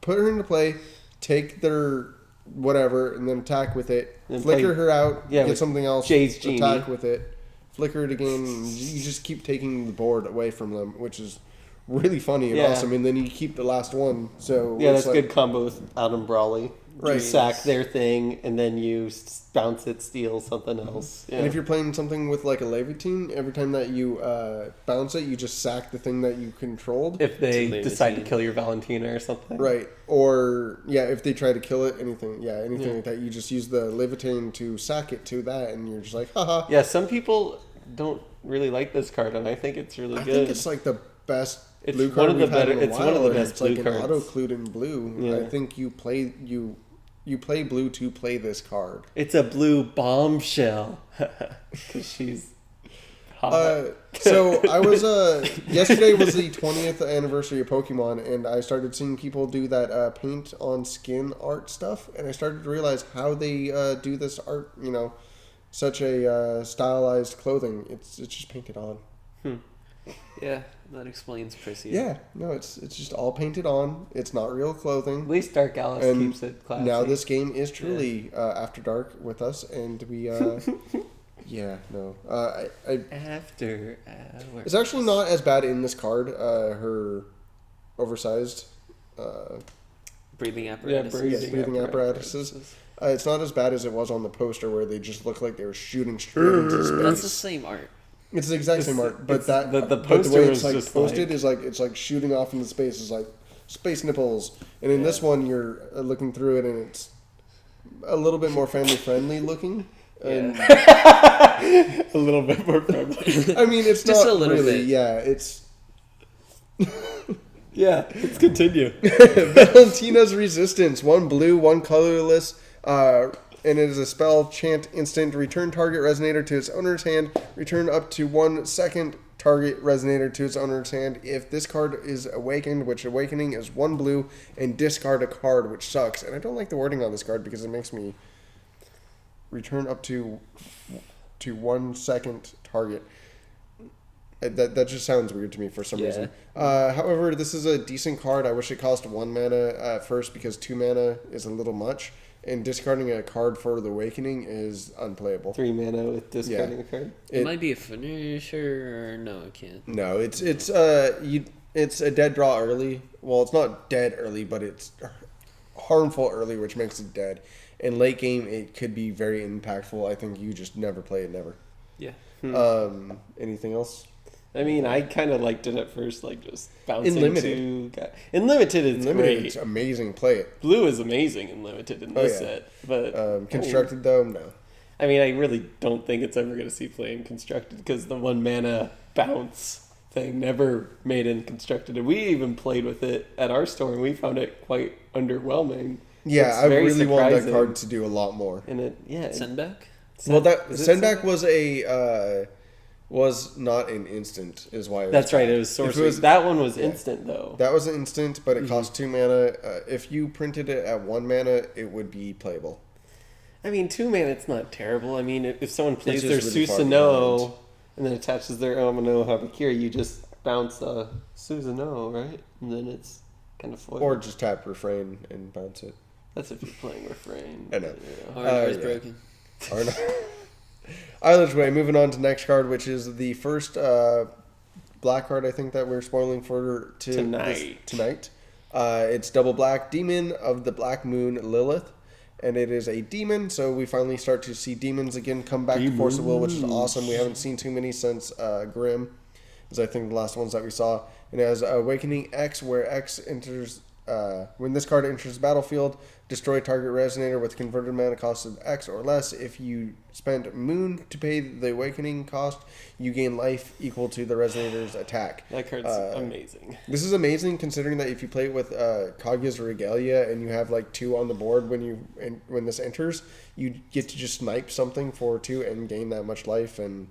put her into play, take their whatever and then attack with it, Then flicker play- her out, yeah, get with something else, Jay's attack Genie. with it, flicker it again. And you just keep taking the board away from them, which is really funny and Yeah. awesome, and then you keep the last one. So Yeah, it's that's a good combo with Adam Brawley. You Right. sack their thing, and then you bounce it, steal something else. Yeah. And if you're playing something with like a Levitine, every time that you bounce it, you just sack the thing that you controlled. if they It's a decide to Levitine. kill your Valentina or something. Right. Or, yeah, if they try to kill it, anything like that, you just use the Levitine to sack it to that, and you're just like, haha. Yeah, some people don't really like this card, and I think it's really I good. think it's like the best It's blue one card of the we've had better- in a it's while. one of the and best it's like blue an cards. auto-clued in blue. Yeah. I think you play blue to play this card. It's a blue bombshell. Because she's hot. So I was yesterday was the 20th anniversary of Pokemon, and I started seeing people do that paint on skin art stuff, and I started to realize how they do this art. Such a stylized clothing. It's just painted on. Yeah, that explains Prissy. Yeah, no, it's just all painted on. It's not real clothing. At least Dark Alice And keeps it classy. now this game is truly After Dark with us, and we yeah, no, After hours. it's actually not as bad in this card. Her oversized Breathing apparatus. breathing apparatuses. It's not as bad as it was on the poster where they just looked like they were shooting straight into space. That's the same art. It's the exact same art, but it's- that the but poster way was it's like just posted like- is like it's like shooting off into space. It's like space nipples, and in this one you're looking through it and it's a little bit more family friendly looking. And A little bit more friendly. I mean, it's Just not a little really. bit. Yeah, it's Yeah, let's continue. Valentina's Resistance. One blue, one colorless. And it is a spell, chant, instant, return target resonator to its owner's hand, return up to 1 second target resonator to its owner's hand. If this card is awakened, which awakening is 1 blue, and discard a card, which sucks. And I don't like the wording on this card because it makes me return up to 1 second target. That just sounds weird to me for some Yeah. reason. However, this is a decent card. I wish it cost 1 mana at first because 2 mana is a little much. And discarding a card for the Awakening is unplayable. 3 mana with discarding a card. It It- might be a finisher, or no, it can't. No, it's a dead draw early. Well, it's not dead early, but it's harmful early, which makes it dead. In late game, it could be very impactful. I think you just never play it, never. Yeah. Anything else? I mean, I kind of liked it at first, like just bouncing In Limited. In Limited, it's Limited, great. it's amazing. Play it. Blue is amazing in Limited in Oh, this yeah. set, but Constructed though, no. I mean, I really don't think it's ever going to see play in Constructed because the 1 mana bounce thing never made in Constructed, and we even played with it at our store, and we found it quite underwhelming. Yeah, It's I very really want that surprising. card to do a lot more. And it, yeah, Send back? Well, that is it send back was not an instant, is why. that's right. It was If sorcery. That one was instant though. That was an instant, but it Mm-hmm. cost 2 mana. If you printed it at 1 mana, it would be playable. I mean, 2 mana, it's not terrible. I mean, if someone plays just their really far Susanoo behind. and then attaches their Amano Habakiri, you just bounce a Susanoo, right? And then it's kind of foiled. Or just tap refrain and bounce it. That's if you're playing Refrain. I know. Or is yeah. broken. Or not. Either way, moving on to next card, which is the first black card I think that we're spoiling for Tonight. Tonight. It's double black, Demon of the Black Moon Lilith. And it is a demon, so we finally start to see demons again come back to Force of Will, which is awesome. We haven't seen too many since Grim, is I think the last ones that we saw. And it has Awakening X, where X enters, when this card enters the battlefield, destroy target resonator with converted mana cost of X or less. If you spend Moon to pay the Awakening cost, you gain life equal to the resonator's attack. That card's amazing. This is amazing considering that if you play it with Kaguya's Regalia and you have like 2 on the board when this enters, you get to just snipe something for 2 and gain that much life. And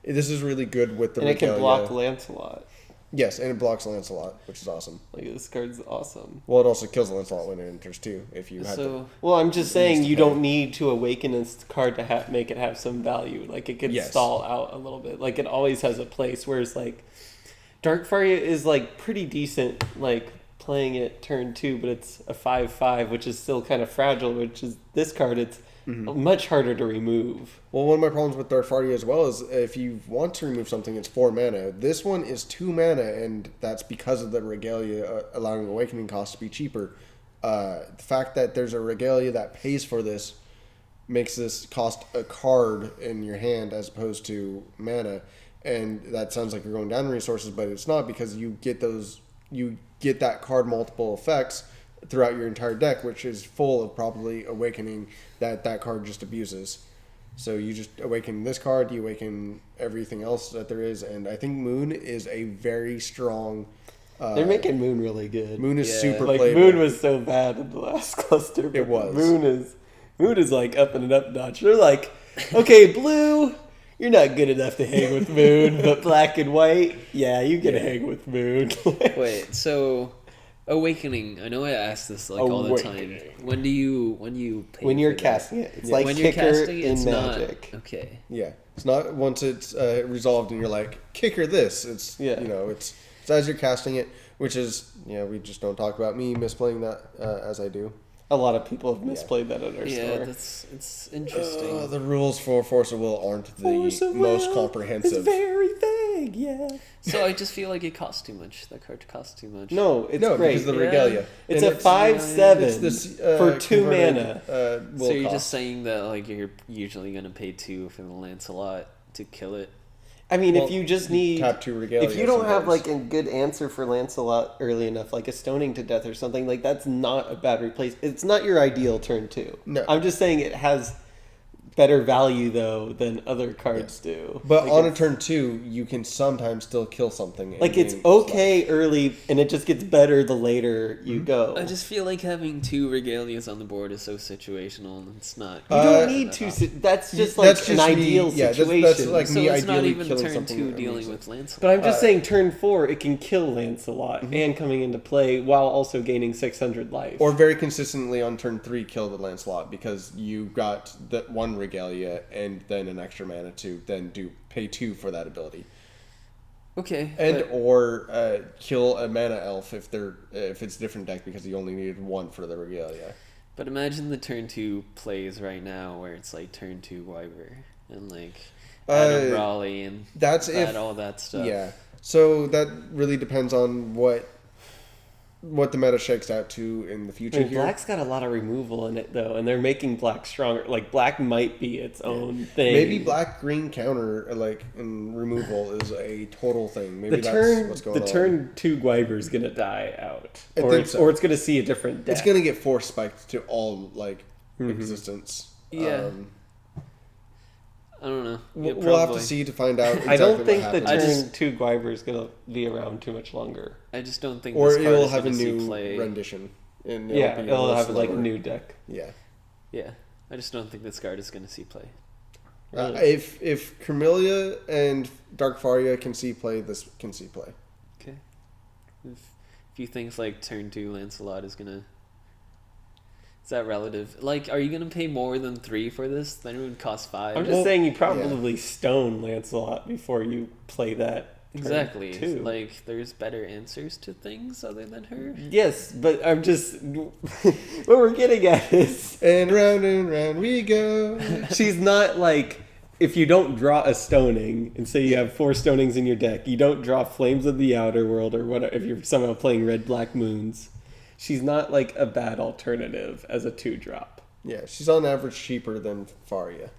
this is really good with the And it Regalia. can block Lancelot. Yes, and it blocks Lancelot, which is awesome. Like, this card's awesome. Well, it also kills Lancelot when it enters too. If you have to. So, Well, I'm just saying to you pay. don't need to awaken this card to make it have some value. Like, it could Yes. stall out a little bit. Like, it always has a place. Whereas, like, Darkfire is, like, pretty decent, like, playing it turn 2, but it's a 5/5, which is still kind of fragile, which is this card. It's much harder to remove. Well, one of my problems with Darfaria as well is if you want to remove something, it's 4 mana. This one is 2 mana, and that's because of the Regalia allowing Awakening cost to be cheaper. The fact that there's a Regalia that pays for this makes this cost a card in your hand as opposed to mana, and that sounds like you're going down in resources, but it's not, because you get that card multiple effects throughout your entire deck, which is full of probably Awakening that card just abuses. So you just awaken this card, you awaken everything else that there is, and I think Moon is a very strong. They're making Moon really good. Moon is super like playable. Moon was so bad in the last cluster. But It was. Moon is like up and an up notch. They're like, okay, Blue, you're not good enough to hang with Moon, but Black and White, yeah, you can hang with Moon. Wait, so Awakening, I know I ask this like all the time. Awakening. When do you pay When you're for that? casting it, it's like when you're Kicker casting it, in it's Magic. not okay. Yeah, it's not once it's resolved and you're like kicker this. It's it's as you're casting it, which is we just don't talk about me misplaying that as I do. A lot of people have misplayed that at our store. It's interesting. The rules for Force of Will aren't the most comprehensive. It's very vague, yeah. So I just feel like it costs too much. That card costs too much. No, it's great. Because of the Regalia. It's And a 5/7 it's this, for 2 converted, mana. will So you're cost. just saying that like you're usually gonna pay 2 for the Lancelot to kill it. I mean, Well, if you just need tap 2 Regalia. if you don't have sometimes. like a good answer for Lancelot early enough, like a stoning to death or something, like that's not a bad replace. It's not your ideal turn 2. No. I'm just saying it has better value though than other cards do. But Like, on a it's- turn 2, you can sometimes still kill something. and like it's gain okay early, and it just gets better the later you go. I just feel like having 2 Regalias on the board is so situational, and it's not. you don't need to. That's just like That's an just me- ideal yeah, that's- situation. that's like So me it's not ideally even killing turn something 2 that dealing makes with Lancelot. But I'm just saying, turn 4, it can kill Lancelot and coming into play while also gaining 600 life. Or very consistently on turn 3 kill the Lancelot because you got that 1 Regalia and then an extra mana to then pay 2 for that ability. Okay. And but- or kill a mana elf if it's a different deck because you only needed 1 for the Regalia. But imagine the turn 2 plays right now where it's like turn 2 Wyver and like Adam Raleigh and That's if all that stuff. Yeah. So that really depends on what the meta shakes out to in the I future mean, here. Black's got a lot of removal in it though, and they're making Black stronger. Like Black might be its own thing. Maybe black green counter like in removal is a total thing. Maybe that's what's going on. turn 2 Gwyver's gonna die out, I or think it's so. or it's gonna see a different deck. It's gonna get force spiked to all like existence. Yeah. I don't know. Yeah, We'll have to probably. see to find out. Exactly I don't what think the happens. turn 2 Gwyver's gonna be around too much longer. I just don't think or this card it'll is have a gonna see new play. rendition. And Yeah, be it'll little have like a slower. new deck. Yeah. Yeah. I just don't think this card is going to see play. If Carmelia and Dark Faria can see play, this can see play. Okay. If you think like turn 2 Lancelot is going to... Is that relative? Like, are you going to pay more than 3 for this? Then it would cost 5. I'm just saying you probably stone Lancelot before you play that. turn Exactly. 2. Like, there's better answers to things other than her. Yes, but I'm just what we're getting at is And round we go. she's not like if you don't draw a stoning and say you have 4 stonings in your deck, you don't draw Flames of the Outer World or whatever if you're somehow playing Red Black Moons. She's not like a bad alternative as a 2-drop. Yeah, she's on average cheaper than Faria.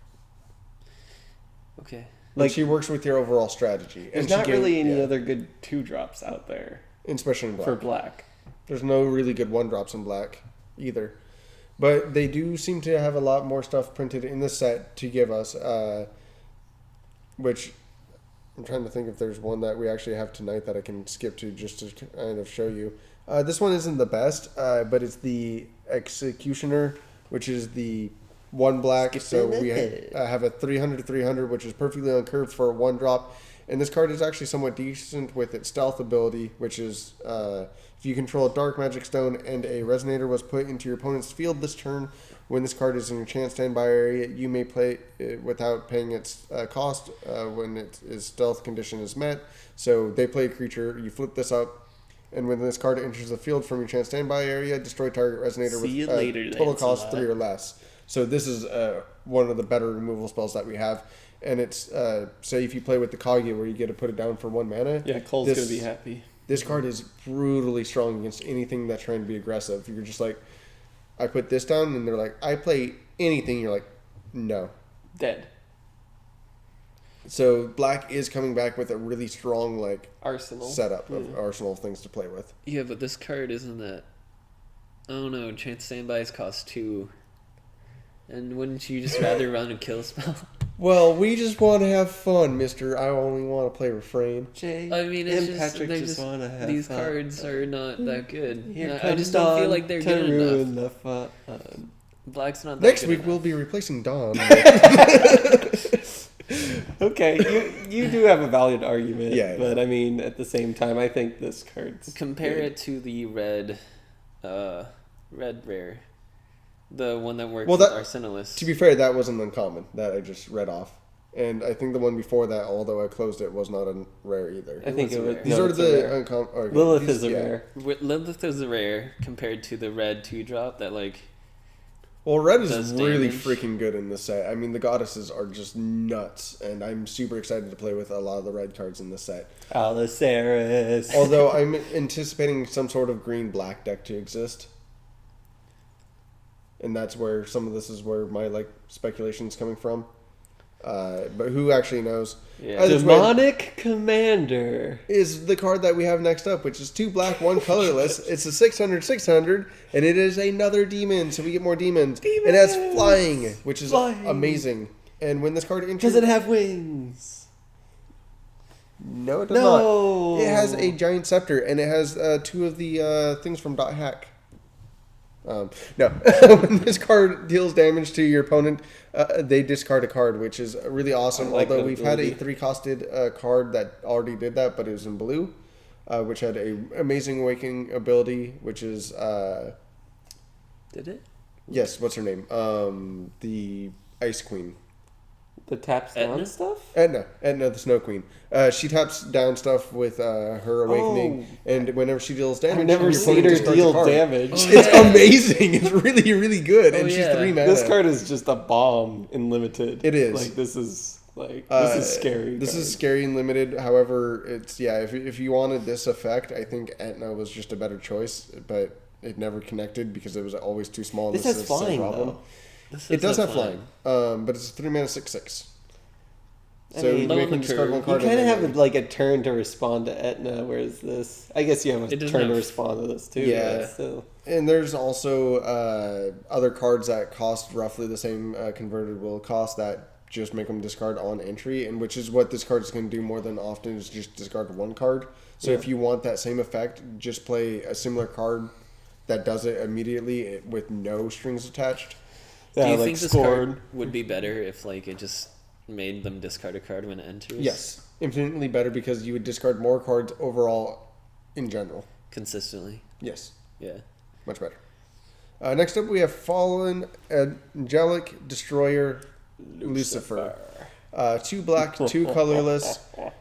Okay. Like she works with your overall strategy. There's and she not really any yeah, other good 2-drops out there especially in black. for Black. There's no really good 1-drops in black either. But they do seem to have a lot more stuff printed in the set to give us, which I'm trying to think if there's one that we actually have tonight that I can skip to just to kind of show you. This one isn't the best, but it's the Executioner, which is the 1 black. So we have a 300/300, which is perfectly on curve for a 1-drop. And this card is actually somewhat decent with its stealth ability, which is if you control a dark magic stone and a resonator was put into your opponent's field this turn, when this card is in your chance standby area, you may play it without paying its cost when its stealth condition is met. So they play a creature, you flip this up, and when this card enters the field from your chance standby area, destroy target resonator See you with later, total cost Lancelot. 3 or less. So this is one of the better removal spells that we have. And it's, say if you play with the Kaguya where you get to put it down for 1 mana. Yeah, Cole's this- gonna be happy. This card is brutally strong against anything that's trying to be aggressive. You're just like, I put this down, and they're like, I play anything. You're like, no. Dead. So black is coming back with a really strong like Arsenal. setup of arsenal of things to play with. Yeah, but this card isn't that. Oh no, chance standbys cost 2. And wouldn't you just rather run a kill spell? Well, we just want to have fun, Mister. I only want to play refrain. Jay I mean, it's and just, Patrick they're just want to have these fun. cards are not that good. Here I comes just don't feel Dawn like they're to good ruin enough. the fun. Black's not that Next good week enough. we'll be replacing Dawn. Okay, you do have a valid argument. Yeah, But I mean, at the same time, I think this card's Compare good. it to the red rare. The one that works Well, with that- Arsenalis. To be fair, that wasn't uncommon. That I just read off. And I think the one before that, although I closed it, was not a rare either. I think was it a was. rare. These no, are it's a the rare. uncommon. Lilith is a rare. Lilith is a rare compared to the red 2-drop that like Well, red is does really damage. freaking good in this set. I mean, the goddesses are just nuts, and I'm super excited to play with a lot of the red cards in this set. Aliceris. Although I'm anticipating some sort of green-black deck to exist. And that's where some of this is where my like speculation is coming from. But who actually knows? Yeah. Either way, Demonic Commander. is the card that we have next up, which is 2 black, 1 colorless. It's a 600, and it is another demon, so we get more demons. It has flying, which is Flying. amazing. And when this card enters, Does it have wings? no, it does No. not. It has a giant scepter, and it has 2 of the things from Dot Hack. No, when this card deals damage to your opponent, they discard a card, which is really awesome. I like Although that we've had a ability. 3-costed card that already did that, but it was in blue, which had a amazing awakening ability, which is did it? yes, what's her name? The Ice Queen. The taps down Etna? stuff? Etna, the Snow Queen. She taps down stuff with her awakening, and whenever she deals damage, I've never your seen opponent her discards a deal card. damage. Oh, It's yeah. amazing. It's really, really good, Oh, and she's yeah. 3 mana. This card is just a bomb in limited. It is. Like this is scary. This card. is scary and limited. However, it's if you wanted this effect, I think Etna was just a better choice, but it never connected because it was always too small. This is has the same flying problem. though. This It does not have flying, but it's a 3 mana 6/6. I So mean, you low make on the him discard curve. 1 You card. kind of and have then- like a turn to respond to Etna, whereas this, I guess you have a It doesn't turn to have- respond to this too. Yeah. but still. And there's also other cards that cost roughly the same converted will cost that just make them discard on entry, and which is what this card is going to do more than often is just discard 1 card. So Yeah. if you want that same effect, just play a similar card that does it immediately with no strings attached. Yeah, Do you like think this scored. card would be better if like it just made them discard a card when it enters? Yes, infinitely better because you would discard more cards overall in general. Consistently. Yes, Yeah. much better. Next up, we have Fallen Angelic Destroyer Lucifer. 2 black, 2 colorless,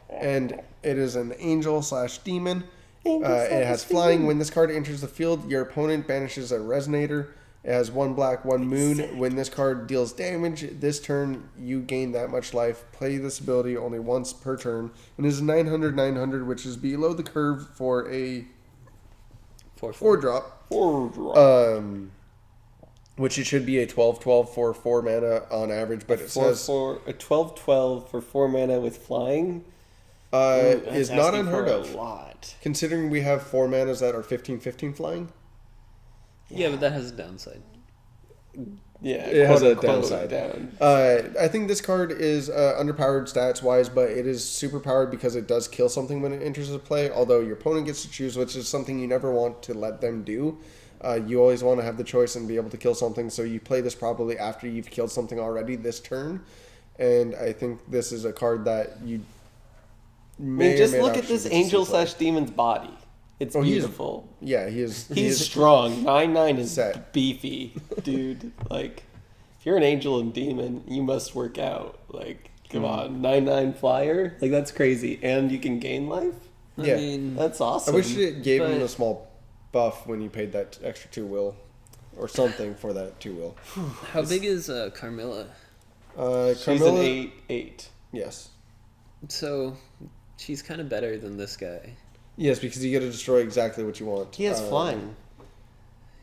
and it is an angel/demon. It has flying. When this card enters the field, your opponent banishes a resonator. It has 1 black, 1 moon. When this card deals damage, this turn you gain that much life. Play this ability only once per turn. And it is 900, which is below the curve for a 4 drop. Which it should be a 12/12 for 4 mana on average, but it says for a 12/12 for 4 mana with flying is not asking unheard for of. A lot. Considering we have 4 manas that are 15/15 flying. Yeah, but that has a downside. Yeah, It has a quote, downside. down. I think this card is underpowered stats wise, but it is super powered because it does kill something when it enters the play. Although your opponent gets to choose, which is something you never want to let them do. You always want to have the choice and be able to kill something. So you play this probably after you've killed something already this turn. And I think this is a card that you. I mean, just look at this angel angel/demon's body. It's Oh, he is- beautiful. Yeah, he is. He's strong. 9/9 is Set. beefy, dude. Like, if you're an angel and demon, you must work out. Like, come on, 9/9 flyer. Like, that's crazy, and you can gain life. Yeah. I mean, That's I awesome. wish it gave him But- a small buff when you paid that extra 2 will. or something for that 2-wheel. How big is Carmilla? She's an Carmilla, 8. yes. So she's kind of better than this guy. Yes, because you get to destroy exactly what you want. He has flying.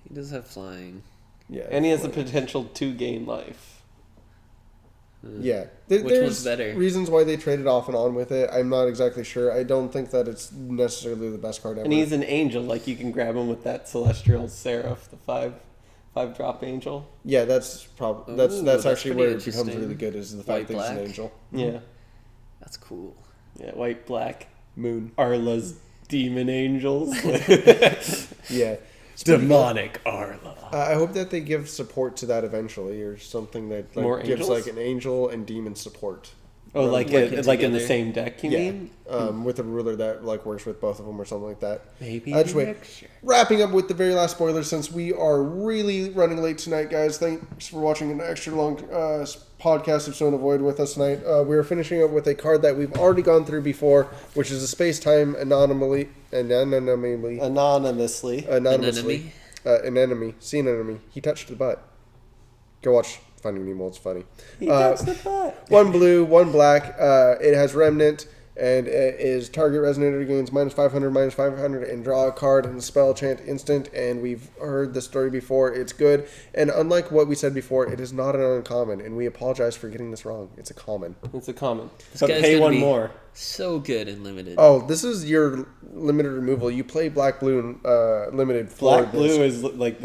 He does have flying. Yeah. And he has the potential to gain life. Yeah. Which There's one's better? reasons why they traded off and on with it. I'm not exactly sure. I don't think that it's necessarily the best card ever. And he's an angel, like you can grab him with that celestial seraph, the 5 drop angel. Yeah, that's Ooh, that's that's actually pretty where it becomes interesting. really good is the White fact that he's an black? angel. Yeah. That's cool. Yeah, white, black. Moon. Arla's demon angels. Yeah. Demonic Arla. I hope that they give support to that eventually, or something that More gives angels? like an angel and demon support. Oh, like Working like in the together. same deck, you mean? With a ruler that like works with both of them or something like that. Maybe Anyway, next year. wrapping up with the very last spoiler, since we are really running late tonight, guys. Thanks for watching an extra long podcast of Stone Void with us tonight. We're finishing up with a card that we've already gone through before, which is a space-time anonymously. Anonymously. Anemone? An enemy. See an enemy. He touched the butt. Go watch Finding Nemo. It's funny. He touched the butt. One blue, one black. It has Remnant, and it is target resonator gains -500, and draw a card and spell chant instant. And we've heard the story before. It's good. And unlike what we said before, it is not an uncommon. And we apologize for getting this wrong. It's a common. It's a common. This But guy's pay gonna one be more. So good in limited. Oh, this is your limited removal. You play black, blue, and limited. For Black blue is like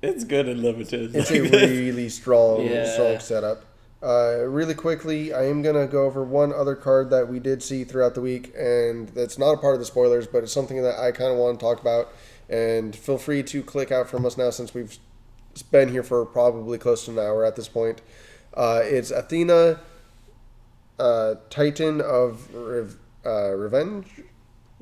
it's good and limited. It's a really strong Yeah. setup. Really quickly, I am going to go over one other card that we did see throughout the week, and that's not a part of the spoilers, but it's something that I kind of want to talk about. And feel free to click out from us now since we've been here for probably close to an hour at this point. It's Athena, Titan of Revenge.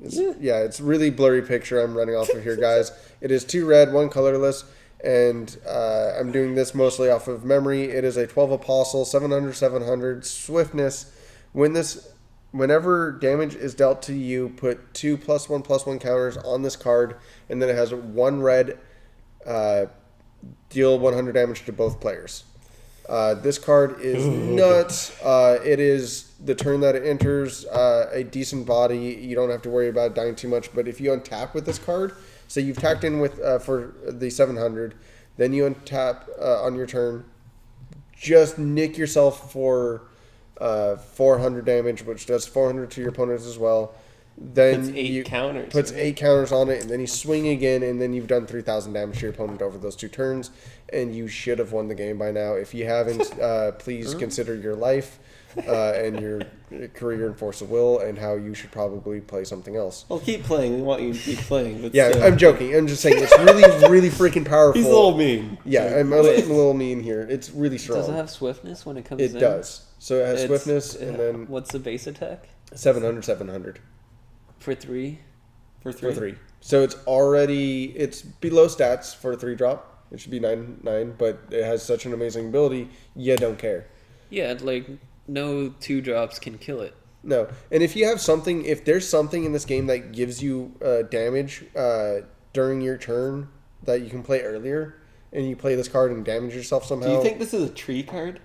It's really blurry picture I'm running off of here, guys. It is 2 red, 1 colorless. And I'm doing this mostly off of memory. It is a 12 Apostle, 700, swiftness. Whenever damage is dealt to you, put 2 +1/+1 counters on this card, and then it has 1 red, deal 100 damage to both players. This card is nuts. It is the turn that it enters a decent body. You don't have to worry about dying too much, but if you untap with this card, so you've tacked in with for the 700, then you untap on your turn. Just nick yourself for 400 damage, which does 400 to your opponents as well. Then Puts 8 counters. Puts 8 counters on it, and then you swing again, and then you've done 3,000 damage to your opponent over those 2 turns, and you should have won the game by now. If you haven't, please consider your life and your career in Force of Will, and how you should probably play something else. Well, keep playing. We want you to keep playing. But Yeah, still. I'm joking. I'm just saying it's really, really freaking powerful. He's a little mean. Yeah, I'm a little mean here. It's really strong. Does it have swiftness when it comes in? It does. So it has It's- swiftness, and then What's the base attack? 700. For 3? For 3. For 3. So it's below stats for a 3-drop. It should be 9, but it has such an amazing ability, you don't care. Yeah, like, no 2 drops can kill it. No. And if there's something in this game that gives you damage during your turn that you can play earlier, and you play this card and damage yourself somehow. Do you think this is a tree card?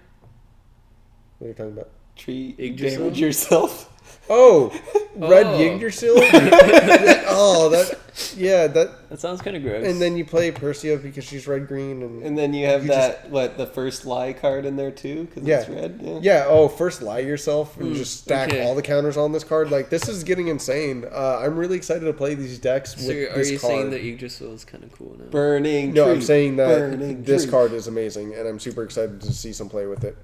What are you talking about? Tree Yggdrasil? damage yourself? Oh, Red Oh. Yggdrasil? That sounds kind of gross. And then you play Persia because she's red-green. And And then you have You the first lie card in there too? Because Yeah. it's red? First lie yourself and just stack okay. all the counters on this card. Like, this is getting insane. I'm really excited to play these decks So with are this you card. saying that Yggdrasil is kind of cool now? Burning No, tree. I'm saying that Burning this tree. card is amazing, and I'm super excited to see some play with it.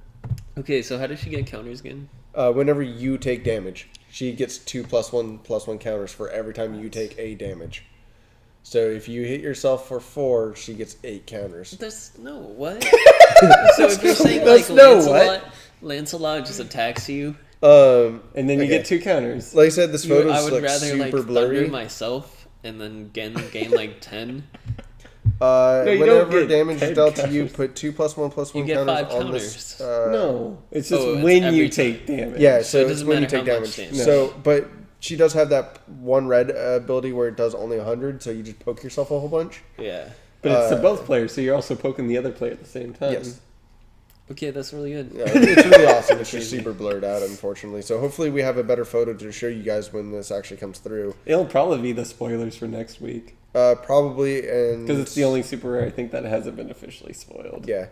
Okay, so how does she get counters again? Whenever you take damage, she gets 2 +1/+1 counters for every time you take a damage. So if you hit yourself for 4, she gets 8 counters. There's no what? So if you're saying That's like no Lancelot just attacks you, And then you Okay. get 2 counters. Like I said, this photo I is would like rather like super blurry. thunder myself and then gain like 10. you don't Whenever get damage is 10 dealt to you, counters. put 2 +1/+1 You get counters 5 on this. counters. No. It's just Oh, it's when every you time. take damage. Yeah, So so it it's doesn't when you matter take how damage. much damage. So, but she does have that 1 red ability where it does only 100, so you just poke yourself a whole bunch. Yeah. But it's to both players, so you're also poking the other player at the same time. Yes. Okay, that's really good. Yeah, it's really awesome. It's just super blurred out, unfortunately. So hopefully we have a better photo to show you guys when this actually comes through. It'll probably be the spoilers for next week. Probably, and Because it's the only super rare I think that hasn't been officially spoiled. yeah.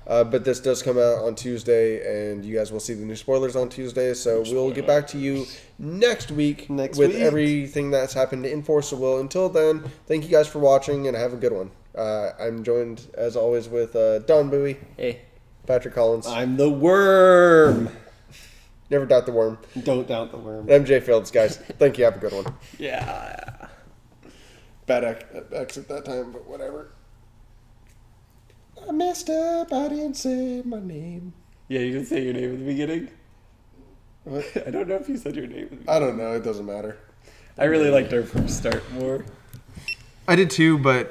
But this does come out on Tuesday, and you guys will see the new spoilers on Tuesday. So we'll get back to you next week with everything that's happened in Force of Will. Until then, thank you guys for watching, and have a good one. I'm joined, as always, with Don Bowie, Hey. Patrick Collins. I'm the worm. Never doubt the worm. Don't doubt the worm. MJ Fields, guys. Thank you. Have a good one. Yeah. Bad exit that time, but whatever. I messed up. I didn't say my name. Yeah, you didn't say your name at the beginning? What? I don't know if you said your name at the beginning. I don't know. It doesn't matter. I really liked our first start more. I did too, but